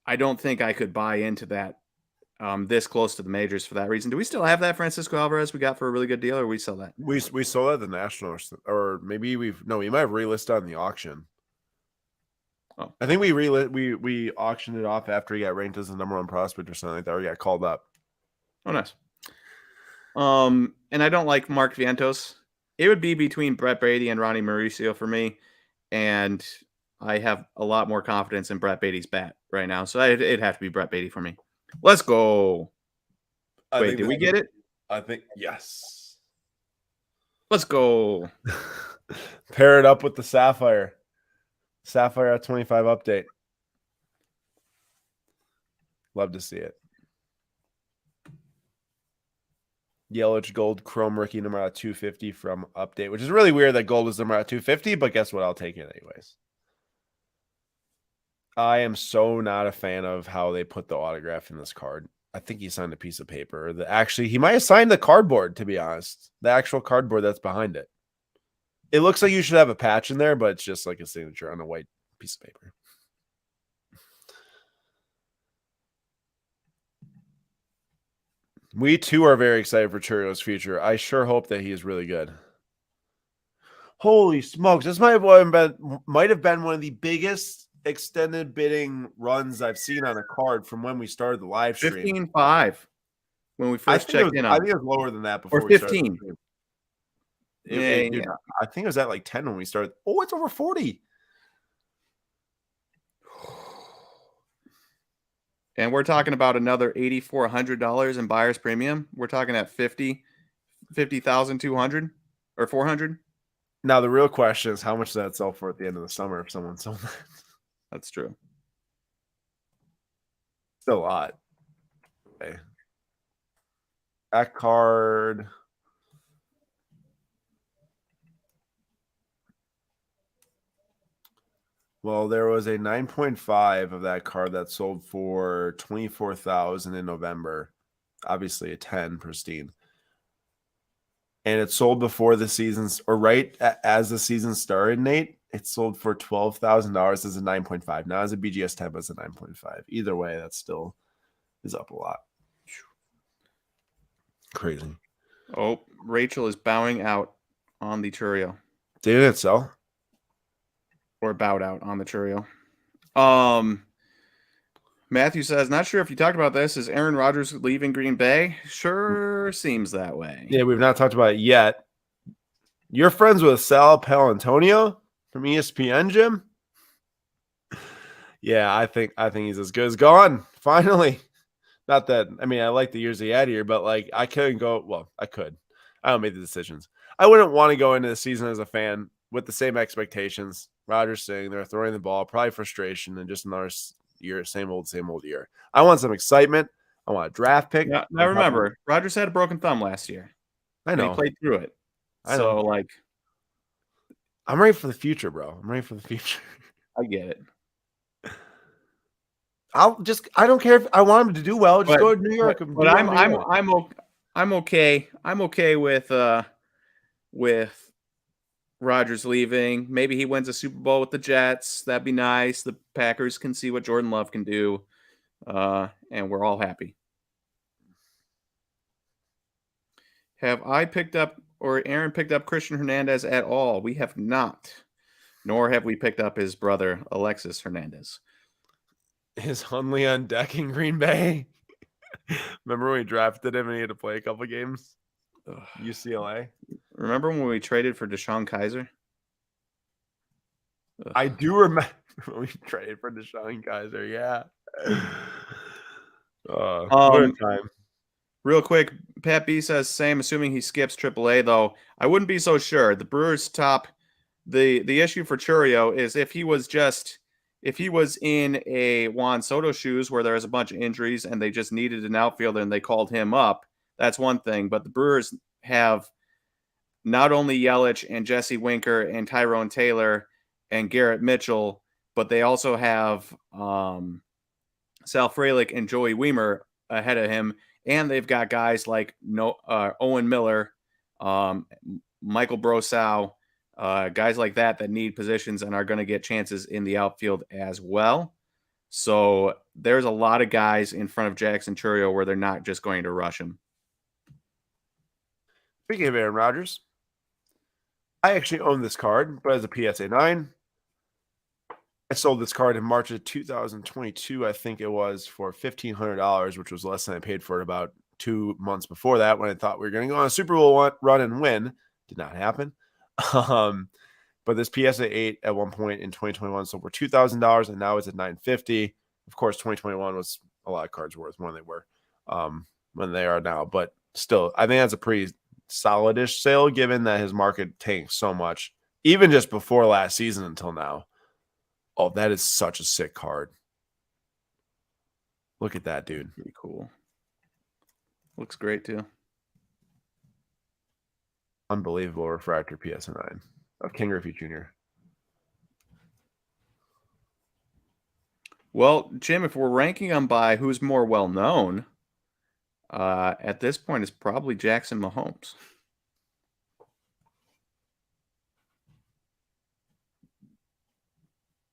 I don't think I could buy into that this close to the majors for that reason. Do we still have that Francisco Alvarez we got for a really good deal, or we sell that? We sold at the National, or maybe we might have relisted on the auction. Oh. I think we auctioned it off after he got ranked as the #1 prospect or something like that, or he got called up. Oh, nice. And I don't like Mark Vientos. It would be between Brett Beatty and Ronnie Mauricio for me, and I have a lot more confidence in Brett Beatty's bat right now, so it'd have to be Brett Beatty for me. Let's go. Wait, did we get it? I think yes. Let's go. Pair it up with the Sapphire. Sapphire at 25 update. Love to see it. Yellowish gold chrome rookie number out 250 from update, which is really weird that gold is number out 250, but guess what? I'll take it anyways. I am so not a fan of how they put the autograph in this card. I think he signed a piece of paper. He might have signed the cardboard, to be honest. The actual cardboard that's behind it. It looks like you should have a patch in there, but it's just like a signature on a white piece of paper. We too are very excited for Churrio's future. I sure hope that he is really good. Holy smokes. This might have been one of the biggest extended bidding runs I've seen on a card from when we started the live stream. 15.5 when we first checked in on. I think it was lower than that before. Or 15. Dude, I think it was at like 10 when we started. Oh, it's over 40. And we're talking about another $8,400 in buyer's premium. We're talking at 50,200 or 400. Now the real question is, how much does that sell for at the end of the summer if someone sold that? That's true. Still a lot. Okay. That card. Well, there was a 9.5 of that card that sold for $24,000 in November. Obviously a 10 pristine. And it sold before the season's, or right as the season started, Nate. It sold for $12,000 as a 9.5. Now as a BGS 10 as a 9.5. Either way, that still is up a lot. Crazy. Oh, Rachel is bowing out on the Churrio. Did it sell? Or bowed out on the Churrio. Matthew says, not sure if you talked about this. Is Aaron Rodgers leaving Green Bay? Sure seems that way. Yeah, we've not talked about it yet. You're friends with Sal Paolantonio from ESPN, Jim? Yeah, I think he's as good as gone. Finally. Not that, I mean, I like the years he had here, but like I couldn't go. Well, I could. I don't make the decisions. I wouldn't want to go into the season as a fan with the same expectations. Rodgers sitting there throwing the ball, probably frustration, and just another year, same old year. I want some excitement. I want a draft pick. Now remember, Rodgers had a broken thumb last year. I know. He played through it. I know. So, I'm ready for the future, bro. I'm ready for the future. I get it. I don't care if I want him to do well. Just go to New York. But I'm okay. I'm okay with Rodgers leaving. Maybe he wins a Super Bowl with the Jets. That'd be nice. The Packers can see what Jordan Love can do, and we're all happy. Have I picked up or Aaron picked up Christian Hernandez at all? We have not, nor have we picked up his brother Alexis Hernandez. Is Hundley on deck in Green Bay? Remember when we drafted him and he had to play a couple games? UCLA. Remember when we traded for Deshaun Kaiser? I do remember. we traded for Deshaun Kaiser. Yeah. What a Um, time. Real quick, Pat B says same, assuming he skips AAA though. I wouldn't be so sure. The Brewers top the issue for Churio is if he was in a Juan Soto shoes where there was a bunch of injuries and they just needed an outfielder and they called him up, that's one thing. But the Brewers have not only Yelich and Jesse Winker and Tyrone Taylor and Garrett Mitchell, but they also have Sal Frelick and Joey Weimer ahead of him. And they've got guys like Owen Miller, Michael Brosau, guys like that need positions and are going to get chances in the outfield as well. So there's a lot of guys in front of Jackson Chourio where they're not just going to rush him. Speaking of Aaron Rodgers, I actually own this card, but as a PSA 9. I sold this card in March of 2022, I think it was, for $1,500, which was less than I paid for it about 2 months before that when I thought we were going to go on a Super Bowl run and win. Did not happen. But this PSA 8 at one point in 2021 sold for $2,000, and now it's at $950. Of course, 2021 was a lot of cards worth more than they were when they are now. But still, I think that's a pretty solid-ish sale given that his market tanked so much, even just before last season until now. Oh, that is such a sick card. Look at that, dude. Pretty cool. Looks great, too. Unbelievable refractor PSA 9 of King Griffey Jr. Well, Jim, if we're ranking them by who's more well-known, at this point it's probably Jackson Mahomes.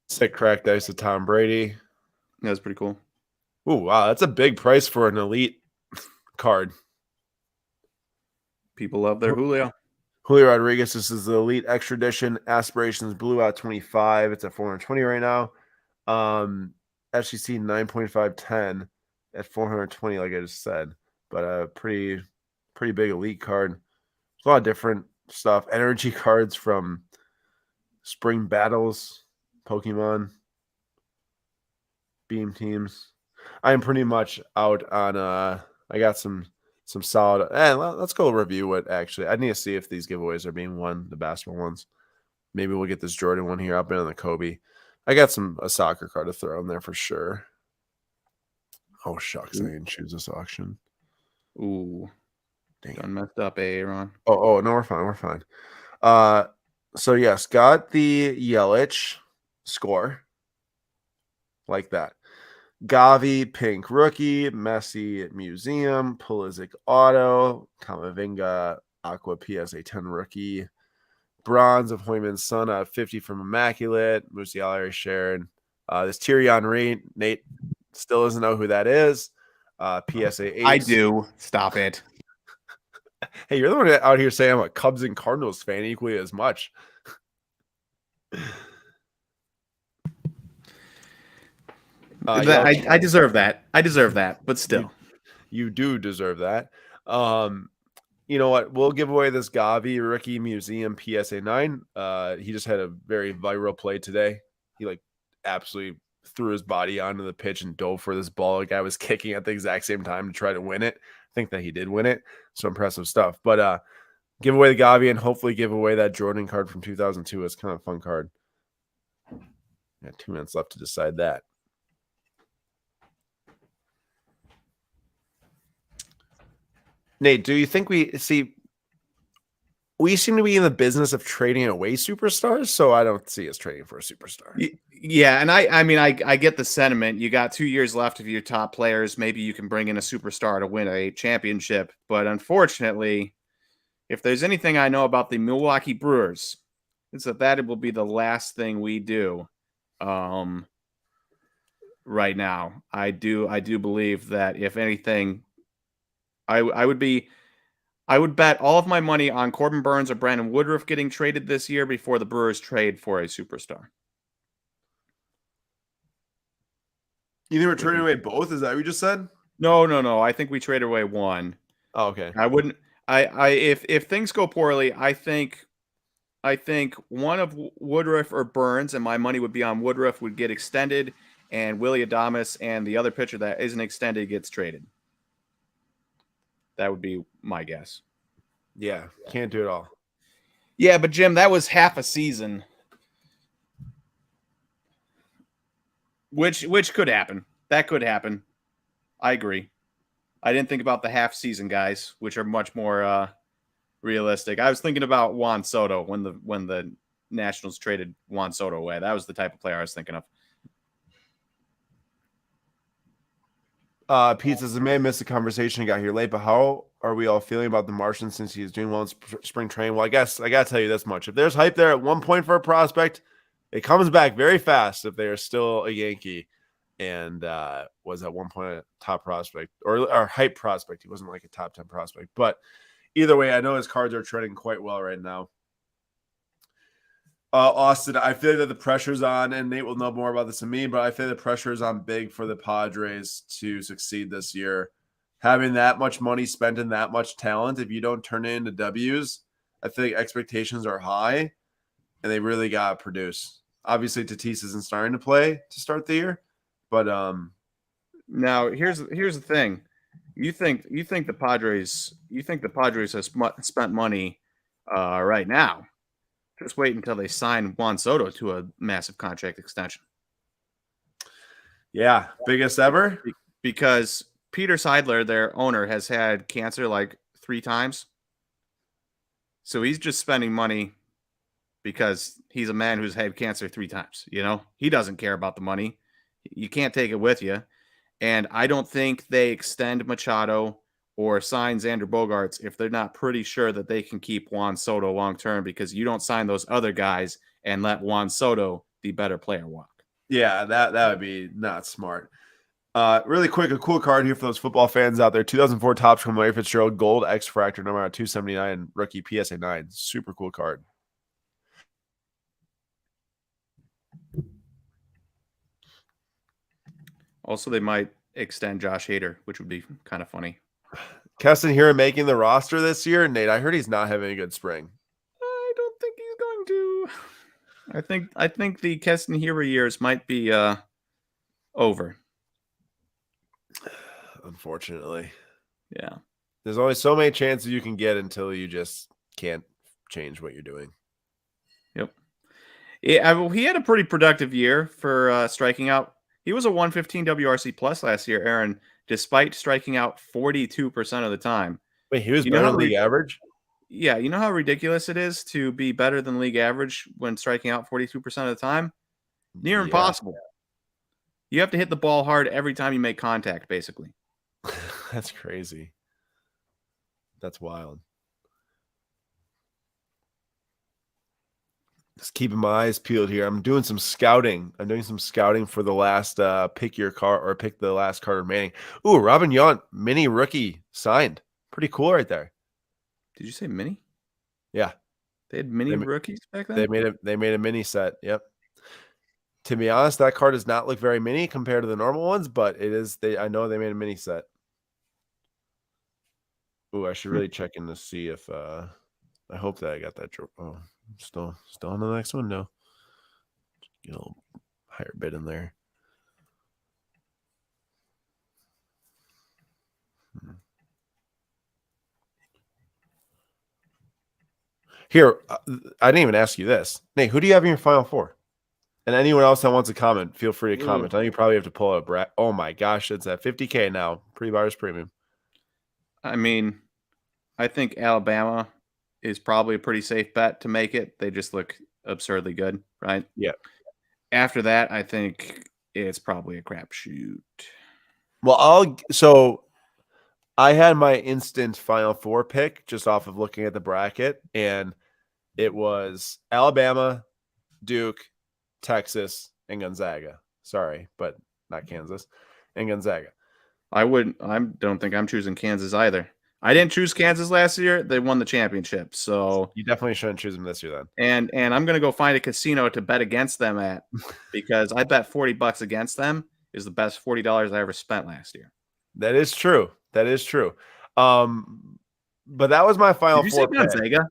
Sick cracked ice of Tom Brady. That was pretty cool. Ooh, wow. That's a big price for an elite card. People love their Julio. Julio Rodriguez, this is the Elite Extra Edition. Aspirations Blue out 25. It's at 420 right now. FCC 9.510 at 420, like I just said. But a pretty big elite card. There's a lot of different stuff. Energy cards from Spring Battles, Pokemon, Beam Teams. I am pretty much out on I got some solid. Let's go review what actually. I need to see if these giveaways are being won, the basketball ones. Maybe we'll get this Jordan one here. I've been on the Kobe. I got a soccer card to throw in there for sure. Oh shucks, I didn't choose this auction. Ooh, dang, done messed up, Aaron. Oh no, we're fine. So yes, got the Yelich score like that. Gavi, Pink Rookie, Messi Museum, Pulisic Auto, Kamavinga, Aqua PSA 10 Rookie, Bronze of Hoyman's Son at 50 from Immaculate, Musiala shared. This Thierry Henry, Nate still doesn't know who that is. PSA 8. I do. Stop it. Hey, you're the one out here saying I'm a Cubs and Cardinals fan equally as much. I deserve that. I deserve that, but still. You do deserve that. You know what? We'll give away this Gavi Rookie Museum PSA 9. He just had a very viral play today. He absolutely threw his body onto the pitch and dove for this ball. The guy was kicking at the exact same time to try to win it. I think that he did win it. So impressive stuff. But give away the Gavi and hopefully give away that Jordan card from 2002. It's kind of a fun card. Got 2 minutes left to decide that. Nate, do you think we seem to be in the business of trading away superstars? So I don't see us trading for a superstar. Yeah, and I get the sentiment. You got 2 years left of your top players. Maybe you can bring in a superstar to win a championship. But unfortunately, if there's anything I know about the Milwaukee Brewers, it's that it will be the last thing we do. Right now, I do believe that if anything, I would bet all of my money on Corbin Burns or Brandon Woodruff getting traded this year before the Brewers trade for a superstar. You think we're trading away both? Is that what you just said? No. I think we trade away one. Oh, okay. I wouldn't. If things go poorly, I think I think one of Woodruff or Burns, and my money would be on Woodruff, would get extended, and Willie Adames and the other pitcher that isn't extended gets traded. That would be my guess. Yeah, can't do it all. Yeah, but Jim, that was half a season. Which could happen. That could happen. I agree. I didn't think about the half season guys, which are much more realistic. I was thinking about Juan Soto when the Nationals traded Juan Soto away. That was the type of player I was thinking of. Pizzas may miss the conversation and got here late, but how are we all feeling about the Martian since he's doing well in spring training? Well, I guess I gotta tell you this much: if there's hype there at one point for a prospect, it comes back very fast if they are still a Yankee. And was at one point a top prospect or hype prospect. He wasn't like a top 10 prospect, but either way, I know his cards are trending quite well right now. Austin, I feel that the pressure's on, and Nate will know more about this than me, but I feel the pressure is on big for the Padres to succeed this year. Having that much money spent and that much talent, if you don't turn it into W's, I think expectations are high, and they really got to produce. Obviously, Tatis isn't starting to play to start the year. But now here's the thing. You think the Padres have spent money right now. Just wait until they sign Juan Soto to a massive contract extension. Yeah, biggest ever. Because Peter Seidler, their owner, has had cancer like 3 times. So he's just spending money because he's a man who's had cancer 3 times. You know, he doesn't care about the money. You can't take it with you. And I don't think they extend Machado or sign Xander Bogaerts if they're not pretty sure that they can keep Juan Soto long-term, because you don't sign those other guys and let Juan Soto, the better player, walk. Yeah, that would be not smart. Really quick, a cool card here for those football fans out there. 2004 Topps from Larry Fitzgerald, gold X-Fractor, number 279, rookie PSA 9. Super cool card. Also, they might extend Josh Hader, which would be kind of funny. Keston here making the roster this year. Nate, I heard he's not having a good spring. I don't think he's going to. I think the Keston Hero years might be over. Unfortunately. Yeah. There's only so many chances you can get until you just can't change what you're doing. Yep. Yeah, he had a pretty productive year for striking out. He was a 115 WRC plus last year, Aaron, despite striking out 42% of the time. Wait, he was better than league average? Yeah, you know how ridiculous it is to be better than league average when striking out 42% of the time? Near impossible. You have to hit the ball hard every time you make contact, basically. That's crazy. That's wild. Just keeping my eyes peeled here. I'm doing some scouting. For the last pick the last card remaining. Ooh, Robin Yount, mini rookie signed. Pretty cool right there. Did you say mini? Yeah. They had mini rookies back then? They made a mini set. Yep. To be honest, that card does not look very mini compared to the normal ones, but it is. I know they made a mini set. Ooh, I should really check in to see if I hope that I got that. Oh, still on the next one. No, get a little higher bid in there. Here, I didn't even ask you this. Nate, who do you have in your final 4? And anyone else that wants to comment, feel free to comment. I think you probably have to pull up. Oh my gosh, it's at $50K now. Pre-buyer's premium. I mean, I think Alabama is probably a pretty safe bet to make it. They just look absurdly good, right? Yeah. After that, I think it's probably a crapshoot. Well, I had my instant final 4 pick just off of looking at the bracket, and it was Alabama, Duke, Texas, and Gonzaga. Sorry, but not Kansas, and Gonzaga. I don't think I'm choosing Kansas either. I didn't choose Kansas last year. They won the championship, so you definitely shouldn't choose them this year then. And I'm gonna go find a casino to bet against them at, because I bet $40 against them is the best $40 I ever spent last year. That is true. But that was my final 4 pick. Gonzaga?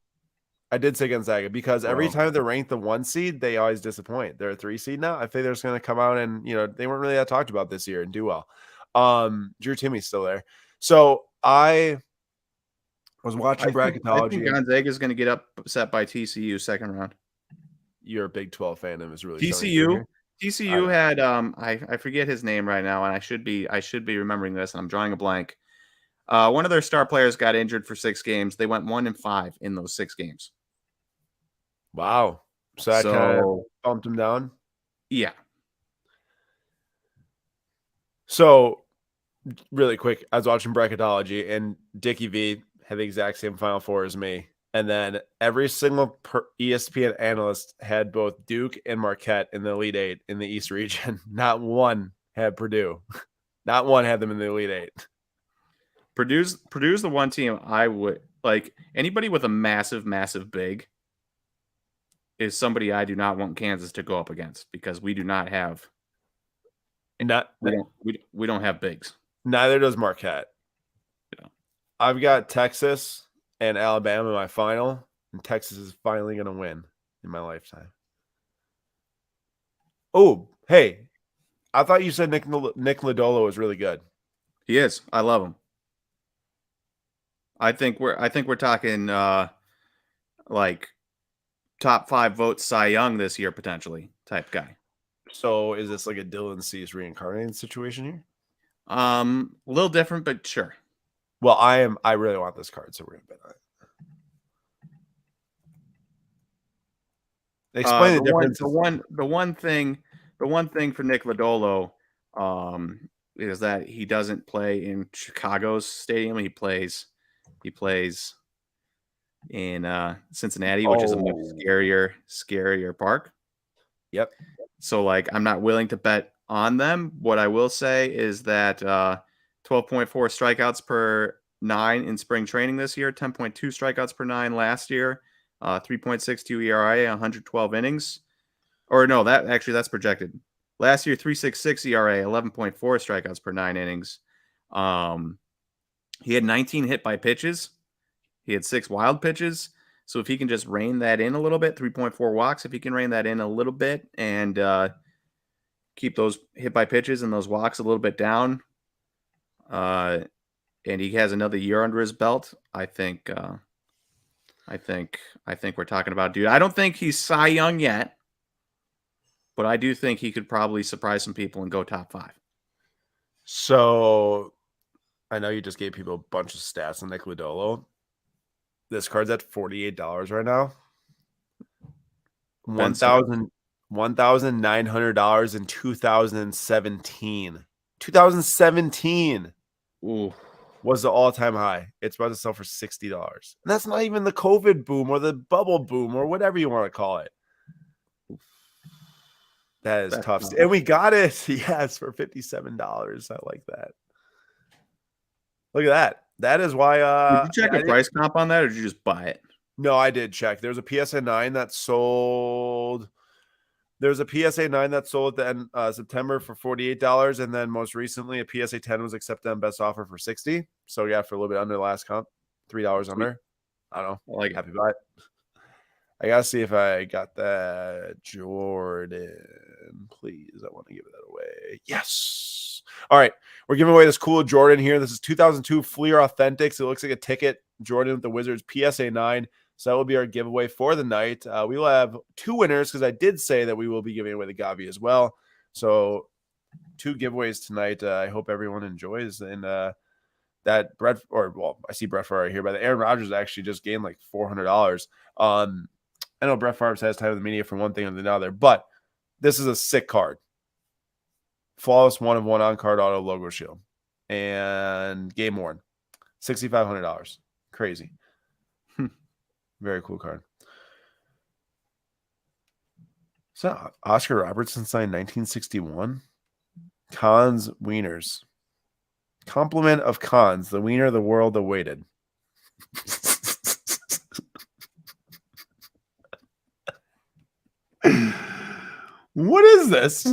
I did say Gonzaga because every Bro. time they're ranked the 1 seed, they always disappoint. They're a 3 seed now. I think they're just going to come out and, they weren't really that talked about this year and do well. Drew Timmy's still there. So I was watching bracketology. I think Gonzaga is going to get upset by TCU second round. You're a Big 12 fan and is really TCU had I forget his name right now, and I should be remembering this, and I'm drawing a blank. One of their star players got injured for 6 games. They went 1-5 in those 6 games. Wow. So that kind of bumped him down? Yeah. So, really quick, I was watching bracketology, and Dickie V had the exact same Final Four as me. And then every single ESPN analyst had both Duke and Marquette in the Elite Eight in the East region. Not one had Purdue. Not one had them in the Elite Eight. Purdue's the one team I would like. Anybody with a massive big is somebody I do not want Kansas to go up against because we do not have we don't have bigs. Neither does Marquette. Yeah. I've got Texas and Alabama in my final, and Texas is finally going to win in my lifetime. Oh, hey, I thought you said Nick Lodolo was really good. He is. I love him. I think we're talking like top 5 votes Cy Young this year potentially type guy. So is this like a Dylan Cease reincarnated situation here? A little different, but sure. Well, I really want this card, so we're gonna bet on it. Explain the difference. The one thing for Nick Lodolo is that he doesn't play in Chicago's stadium. He plays in Cincinnati, which is a much scarier park. Yep. So like I'm not willing to bet on them. What I will say is that 12.4 strikeouts per 9 in spring training this year, 10.2 strikeouts per 9 last year, 3.62 ERA, 112 innings. Or no, that's projected. Last year, 3.66 ERA, 11.4 strikeouts per 9 innings. He had 19 hit by pitches. He had 6 wild pitches. So if he can just rein that in a little bit, 3.4 walks, if he can rein that in a little bit and keep those hit by pitches and those walks a little bit down, and he has another year under his belt, I think we're talking about dude. I don't think he's Cy Young yet, but I do think he could probably surprise some people and go top 5. So I know you just gave people a bunch of stats on Nick Lodolo. This card's at $48 right now. $1,900 in 2017. 2017 was the all-time high. It's about to sell for $60. And that's not even the COVID boom or the bubble boom or whatever you want to call it. That's tough. Nice. And we got it. Yes, for $57. I like that. Look at that. That is why. Did you check a price comp on that, or did you just buy it? No, I did check. There's a PSA 9 that sold. There's a PSA 9 that sold at the end September for $48, and then most recently a PSA 10 was accepted on best offer for $60. So yeah, for a little bit under the last comp, $3 under. I don't know. I like happy buy it. I gotta see if I got that Jordan. Please, I want to give that away. Yes. All right, we're giving away this cool Jordan here. This is 2002 Fleer Authentics. It looks like a ticket. Jordan with the Wizards, PSA 9. So that will be our giveaway for the night. We will have 2 winners because I did say that we will be giving away the Gavi as well. So 2 giveaways tonight. I hope everyone enjoys. And that I see Brett Favre here, but the Aaron Rodgers actually just gained like $400. I know Brett Favre has time with the media for one thing and another, but this is a sick card. Flawless 1 of 1 on card auto logo shield and game worn. $6,500. Crazy. Very cool card. So Oscar Robertson signed 1961. Cons Wieners. Compliment of Cons, the wiener the world awaited. What is this?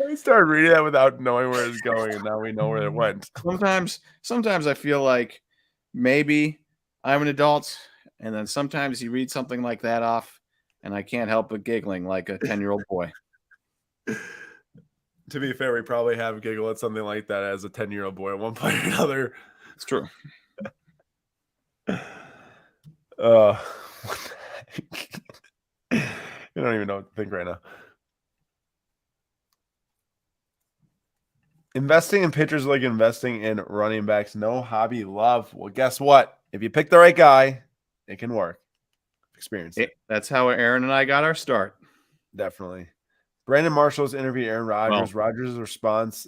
I started reading that without knowing where it's going, and now we know where it went. Sometimes I feel like maybe I'm an adult, and then sometimes you read something like that off, and I can't help but giggling like a 10-year-old boy. To be fair, we probably have giggled at something like that as a 10-year-old boy at one point or another. It's true. What the heck? I don't even know what to think right now. Investing in pitchers like investing in running backs. No hobby love. Well, guess what? If you pick the right guy, it can work. Experience it. That's how Aaron and I got our start. Definitely. Brandon Marshall's interviewed Aaron Rodgers. Well, Rodgers' response.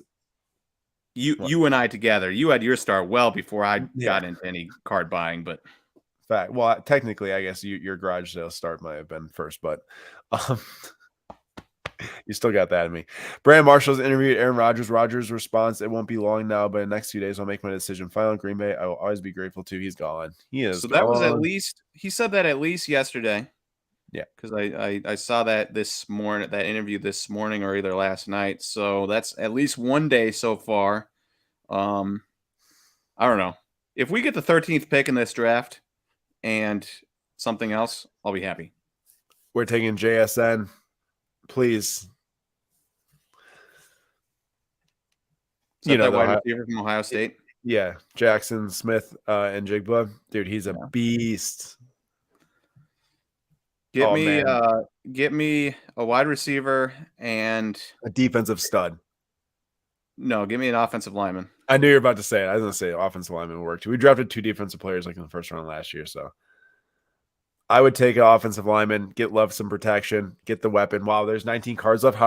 You and I together. You had your start well before I got into any card buying, but fact. Well, technically, I guess your garage sale start might have been first, but you still got that in me. Brandon Marshall's interviewed Aaron Rodgers. Rodgers' response: "It won't be long now, but in the next few days, I'll make my decision. Final Green Bay. I will always be grateful to. He's gone. He is. So gone. that was at least he said that at least yesterday. Yeah, because I saw that this morning, that interview this morning or either last night. So that's at least one day so far. I don't know. If we get the 13th pick in this draft and something else, I'll be happy. We're taking JSN. Please. You know, that wide receiver from Ohio State. Yeah, Jackson Smith and Jigba. Dude, he's a beast. Get me a wide receiver and a defensive stud. No, give me an offensive lineman. I knew you were about to say it. I was going to say offensive lineman worked. We drafted 2 defensive players like in the first round last year, so I would take an offensive lineman, get Love some protection, get the weapon. Wow, there's 19 cards left.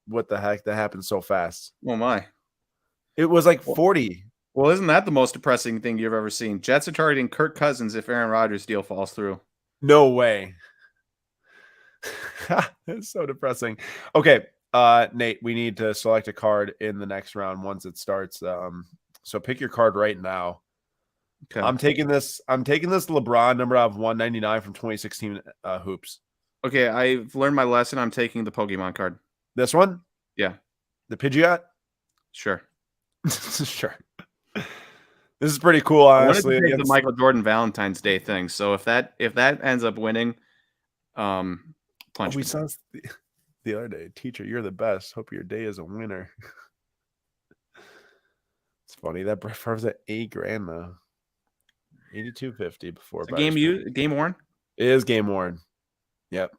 What the heck? That happened so fast. Oh my. It was like 40. Well, isn't that the most depressing thing you've ever seen? Jets are targeting Kirk Cousins if Aaron Rodgers' deal falls through. No way. It's so depressing. Okay, Nate, we need to select a card in the next round once it starts. So pick your card right now. Okay. I'm taking this LeBron number out of 199 from 2016 hoops. Okay, I've learned my lesson. I'm taking the Pokemon card. This one? Yeah. The Pidgeot? Sure. Sure. This is pretty cool, honestly. I wanted to take the Michael Jordan Valentine's Day thing. So if that ends up winning, punch we saw the other day. Teacher, you're the best. Hope your day is a winner. It's funny that Brett Favre's at $8,000 now. 82.50 before game worn. It is game worn. Yep.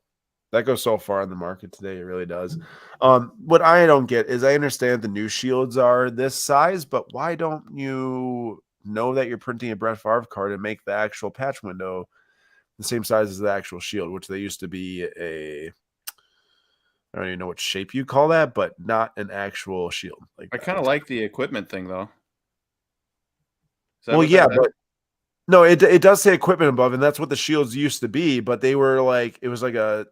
That goes so far in the market today. It really does. What I don't get is I understand the new shields are this size, but why don't you know that you're printing a Brett Favre card and make the actual patch window the same size as the actual shield, which they used to be I don't even know what shape you call that, but not an actual shield. I kind of like the equipment thing though. Well, yeah, but no, it does say equipment above, and that's what the shields used to be, but they were like, it was like a,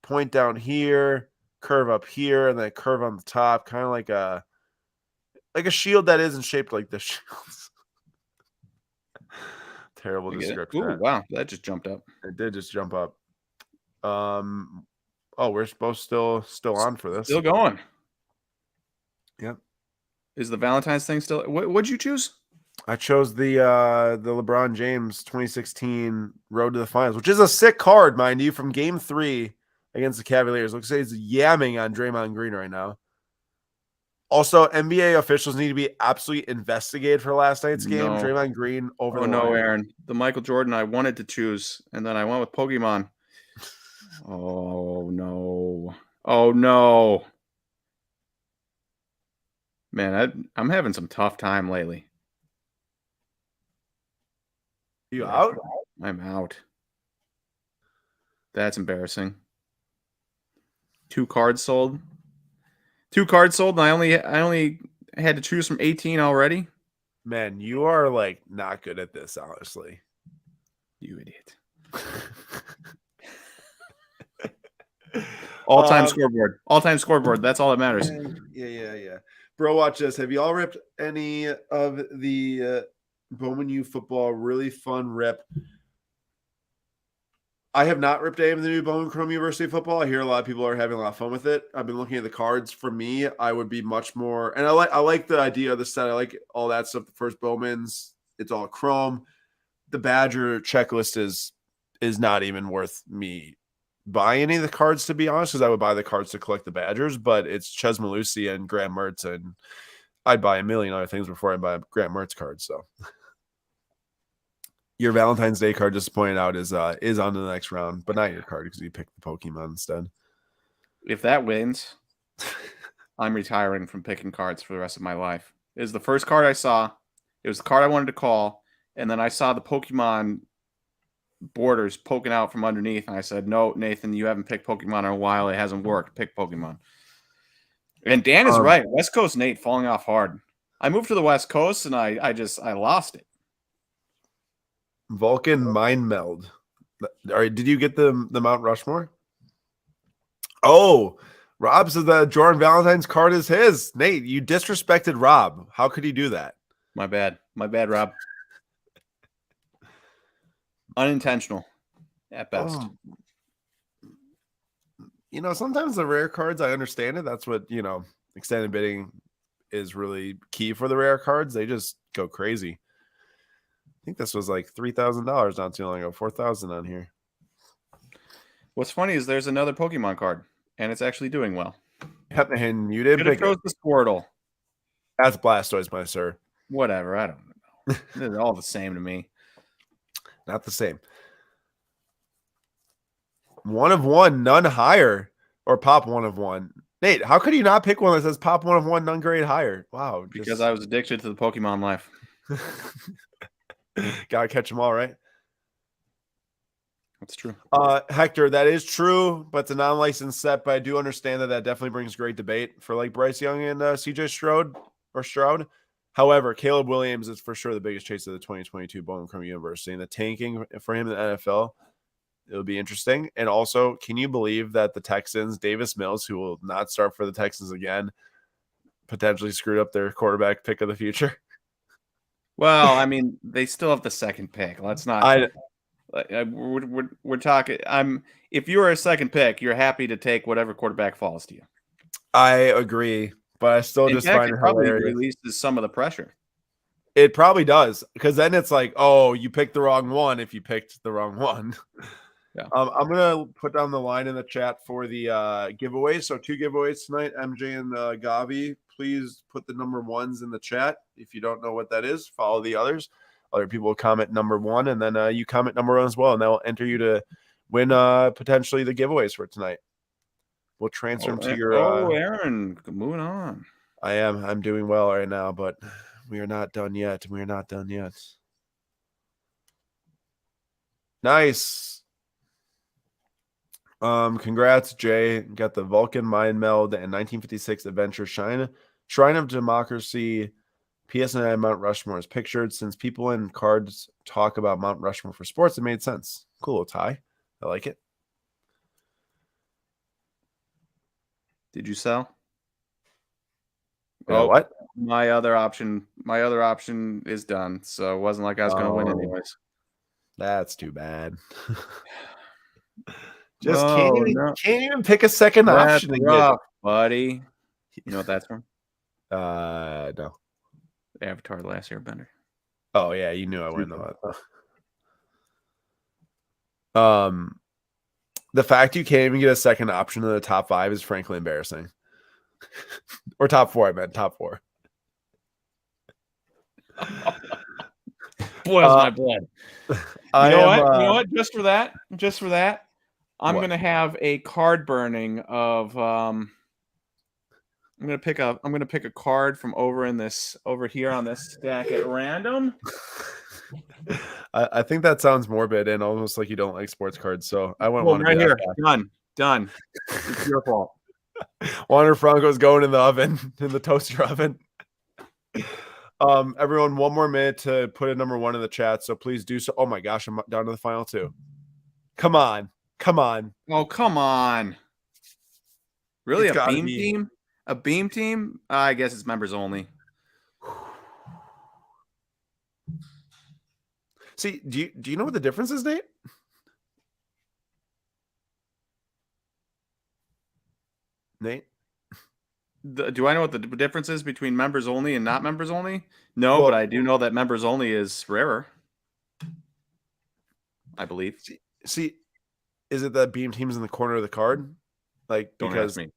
point down here, curve up here, and then curve on the top, kind of like a shield that isn't shaped like the shields. Terrible description. Ooh, wow, that just jumped up. It did just jump up. We're supposed still on for this. Still going. Yep. Is the Valentine's thing still? What'd you choose? I chose the LeBron James 2016 Road to the Finals, which is a sick card, mind you, from Game 3 against the Cavaliers. Looks like he's yamming on Draymond Green right now. Also, NBA officials need to be absolutely investigated for last night's game. No. Draymond Green over. Oh no, Aaron! The Michael Jordan I wanted to choose, and then I went with Pokemon. Oh no! Oh no! Man, I'm having some tough time lately. You out? I'm out. That's embarrassing. 2 cards sold. 2 cards sold, and I only had to choose from 18 already. Man, you are like not good at this, honestly. You idiot. All-time scoreboard. All-time scoreboard. That's all that matters. Yeah. Bro, watch this. Have you all ripped any of the Bowman U football? Really fun rip. I have not ripped any of the new Bowman Chrome University football. I hear a lot of people are having a lot of fun with it. I've been looking at the cards. For me, I would be much more, and I like the idea of the set. I like all that stuff. The first Bowman's It's all chrome. The Badger checklist is not even worth me buying any of the cards, to be honest, because I would buy the cards to collect the Badgers, but it's Ches Malusi and Graham Mertz, and I'd buy a million other things before I buy a Graham Mertz card. So your Valentine's Day card, just pointed out, is on to the next round, but not your card because you picked the Pokemon instead. If that wins, I'm retiring from picking cards for the rest of my life. It was the first card I saw. It was the card I wanted to call, and then I saw the Pokemon borders poking out from underneath, and I said, "No, Nathan, you haven't picked Pokemon in a while. It hasn't worked. Pick Pokemon." And Dan is right. West Coast Nate falling off hard. I moved to the West Coast, and I lost it. Vulcan Mind Meld. All right, did you get the Mount Rushmore? Oh, Rob says that Jordan Valentine's card is his. Nate, you disrespected Rob. How could you do that? My bad, Rob. Unintentional, at best. Sometimes the rare cards, I understand it. That's what extended bidding is really key for the rare cards. They just go crazy. I think this was like $3,000 not too long ago. 4,000 on here. What's funny is there's another Pokemon card, and it's actually doing well. And you didn't pick it. The Squirtle. That's Blastoise, my sir. Whatever. I don't know. They're all the same to me. Not the same. 1 of 1, none higher, or pop 1 of 1. Nate, how could you not pick one that says pop 1 of 1, none grade higher? Wow. Because I was addicted to the Pokemon life. Gotta catch them all, right? That's true. Hector, that is true, but it's a non-licensed set. But I do understand that definitely brings great debate for like Bryce Young and CJ Stroud. However, Caleb Williams is for sure the biggest chase of the 2022 Bowling Green University, and the tanking for him in the NFL, it'll be interesting. And also, can you believe that the Texans, Davis Mills, who will not start for the Texans again, potentially screwed up their quarterback pick of the future? Well, I mean, they still have the second pick. Let's not. We're talking. If you were a second pick, you're happy to take whatever quarterback falls to you. I agree, but I still just find it probably hilarious. Releases some of the pressure. It probably does, because then it's like, oh, you picked the wrong one if you picked the wrong one. Yeah. I'm gonna put down the line in the chat for the giveaways. So 2 giveaways tonight. MJ and Gavi, please put the number 1s in the chat. If you don't know what that is, follow the others. Other people will comment number 1, and then you comment number 1 as well, and they'll enter you to win potentially the giveaways for tonight. We'll transfer them to your. Aaron, moving on. I'm doing well right now, but we are not done yet. Nice. Congrats, Jay. Got the Vulcan Mind Meld and 1956 Adventure Shrine of Democracy. PSNI Mount Rushmore is pictured. Since people in cards talk about Mount Rushmore for sports, it made sense. Cool little tie. I like it. Did you sell? What? My other option is done. So it wasn't like I was going to win anyways. That's too bad. Just can't even pick a second option. Rough, buddy. You know what that's from? No. Avatar: The Last Airbender. Oh yeah, you knew I wouldn't know that. The fact you can't even get a second option in the top 5 is frankly embarrassing. Or top 4, I meant top 4. Boils my blood. You know what? Just for that, I'm going to have a card burning of I'm going to pick a card from over here on this stack at random. I think that sounds morbid and almost like you don't like sports cards, so I wouldn't want to right here. Done. It's your fault. Wander Franco's going in the oven, in the toaster oven. Everyone, 1 more minute to put a number 1 in the chat, so please do so. Oh my gosh, I'm down to the final 2. Come on. Oh, come on. Really? A beam team? A beam team? I guess it's members only. See, do you know what the difference is, Nate? Do I know what the difference is between members only and not members only? No, Well, but I do know that members only is rarer. I believe. see, is it that beam team's in the corner of the card? Like, Don't ask because me.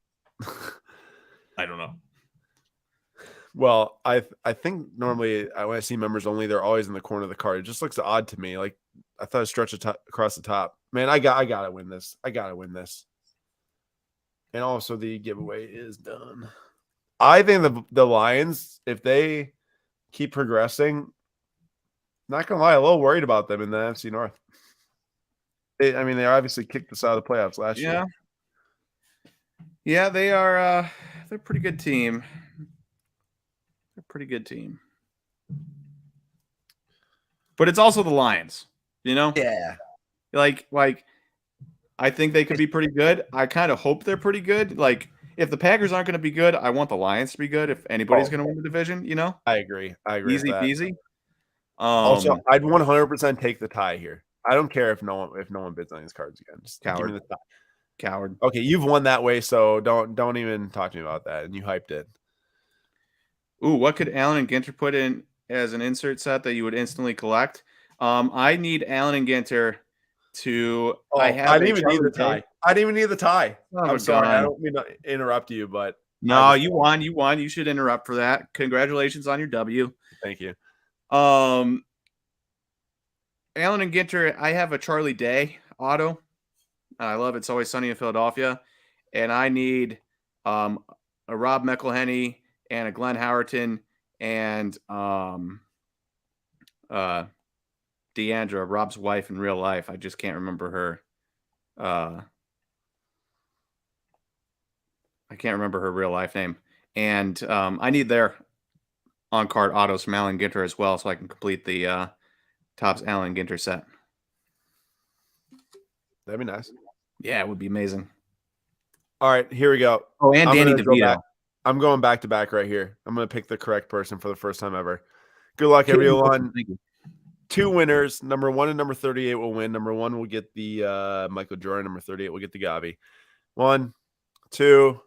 I don't know. well, I think normally when I see members only, they're always in the corner of the card. It just looks odd to me. Like I thought it stretched across the top. Man, I gotta win this. I gotta win this. And also the giveaway is done. I think the Lions, if they keep progressing, not gonna lie, a little worried about them in the NFC North. They obviously kicked us out of the playoffs last year. Yeah, they are. They're a pretty good team. They're a pretty good team. But it's also the Lions, you know? Yeah. Like I think they could be pretty good. I kind of hope they're pretty good. Like, if the Packers aren't going to be good, I want the Lions to be good. If anybody's going to win the division, you know? I agree. Easy with that. peasy. Also, I'd 100% take the tie here. I don't care if no one bids on these cards again. Just Coward. give me the tie. Coward. Okay, you've won that way, so don't even talk to me about that. And you hyped it. Ooh, what could Allen and Ginter put in as an insert set that you would instantly collect? I need Allen and Ginter to. I didn't even need the tie. I didn't even need the tie. I'm sorry. I don't mean to interrupt you, but no, you won. You won. You should interrupt for that. Congratulations on your W. Thank you. Allen and Ginter, I have a Charlie Day auto. I love It's Always Sunny in Philadelphia. And I need a Rob McElhenney and a Glenn Howerton and Deandra, Rob's wife in real life. I just can't remember her. I can't remember her real life name. And I need their on-card autos from Allen Ginter as well, so I can complete the Topps Allen Ginter set. That'd be nice. Yeah, it would be amazing. All right, here we go. Oh, and Danny DeVito. I'm going back to back right here. I'm going to pick the correct person for the first time ever. Good luck, everyone. Thank you. 2 winners. Number 1 and number 38 will win. Number 1 will get the Michael Jordan. Number 38 will get the Gavi. 1, 2.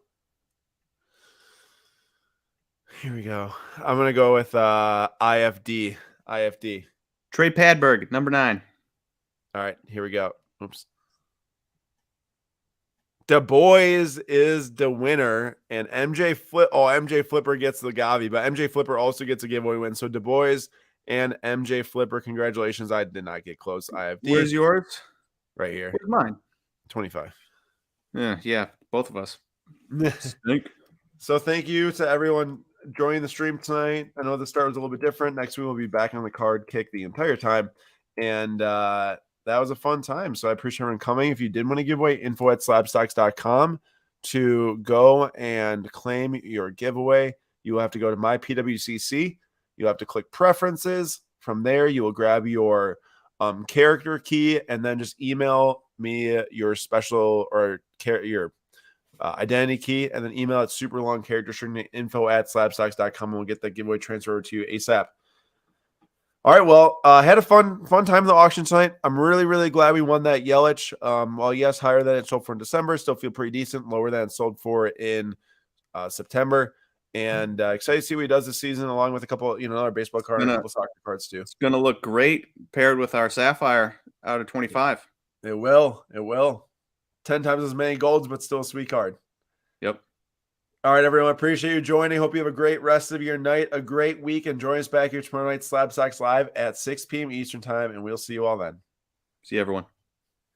Here we go. I'm going to go with IFD. Trey Padberg, number 9. All right, here we go. Oops. Du Bois is the winner, and MJ Flipper gets the Gavi, but MJ Flipper also gets a giveaway win. So Du Bois and MJ Flipper, congratulations. I did not get close. IFD. Where's yours? Right here. Where's mine? 25. Yeah, both of us. So thank you to everyone joining the stream tonight. I know the start was a little bit different. Next week we'll be back on the card kick the entire time. And that was a fun time. So I appreciate everyone coming. If you did want to give away, info@slabstox.com to go and claim your giveaway. You will have to go to my PWCC. You'll have to click preferences. From there, you will grab your character key and then just email me your special or your identity key, and then email it super long character string to info@slabstox.com, and we'll get that giveaway transfer over to you ASAP. All right, well, I had a fun time in the auction tonight. I'm really, really glad we won that Yelich. While yes, higher than it sold for in December, still feel pretty decent. Lower than it sold for in September, and excited to see what he does this season, along with a couple, another baseball card and a couple soccer cards too. It's gonna look great paired with our Sapphire out of 25. It will. 10 times as many golds, but still a sweet card. Yep. All right, everyone. Appreciate you joining. Hope you have a great rest of your night, a great week, and join us back here tomorrow night, SlabStox Live at 6 p.m. Eastern Time, and we'll see you all then. See you, everyone.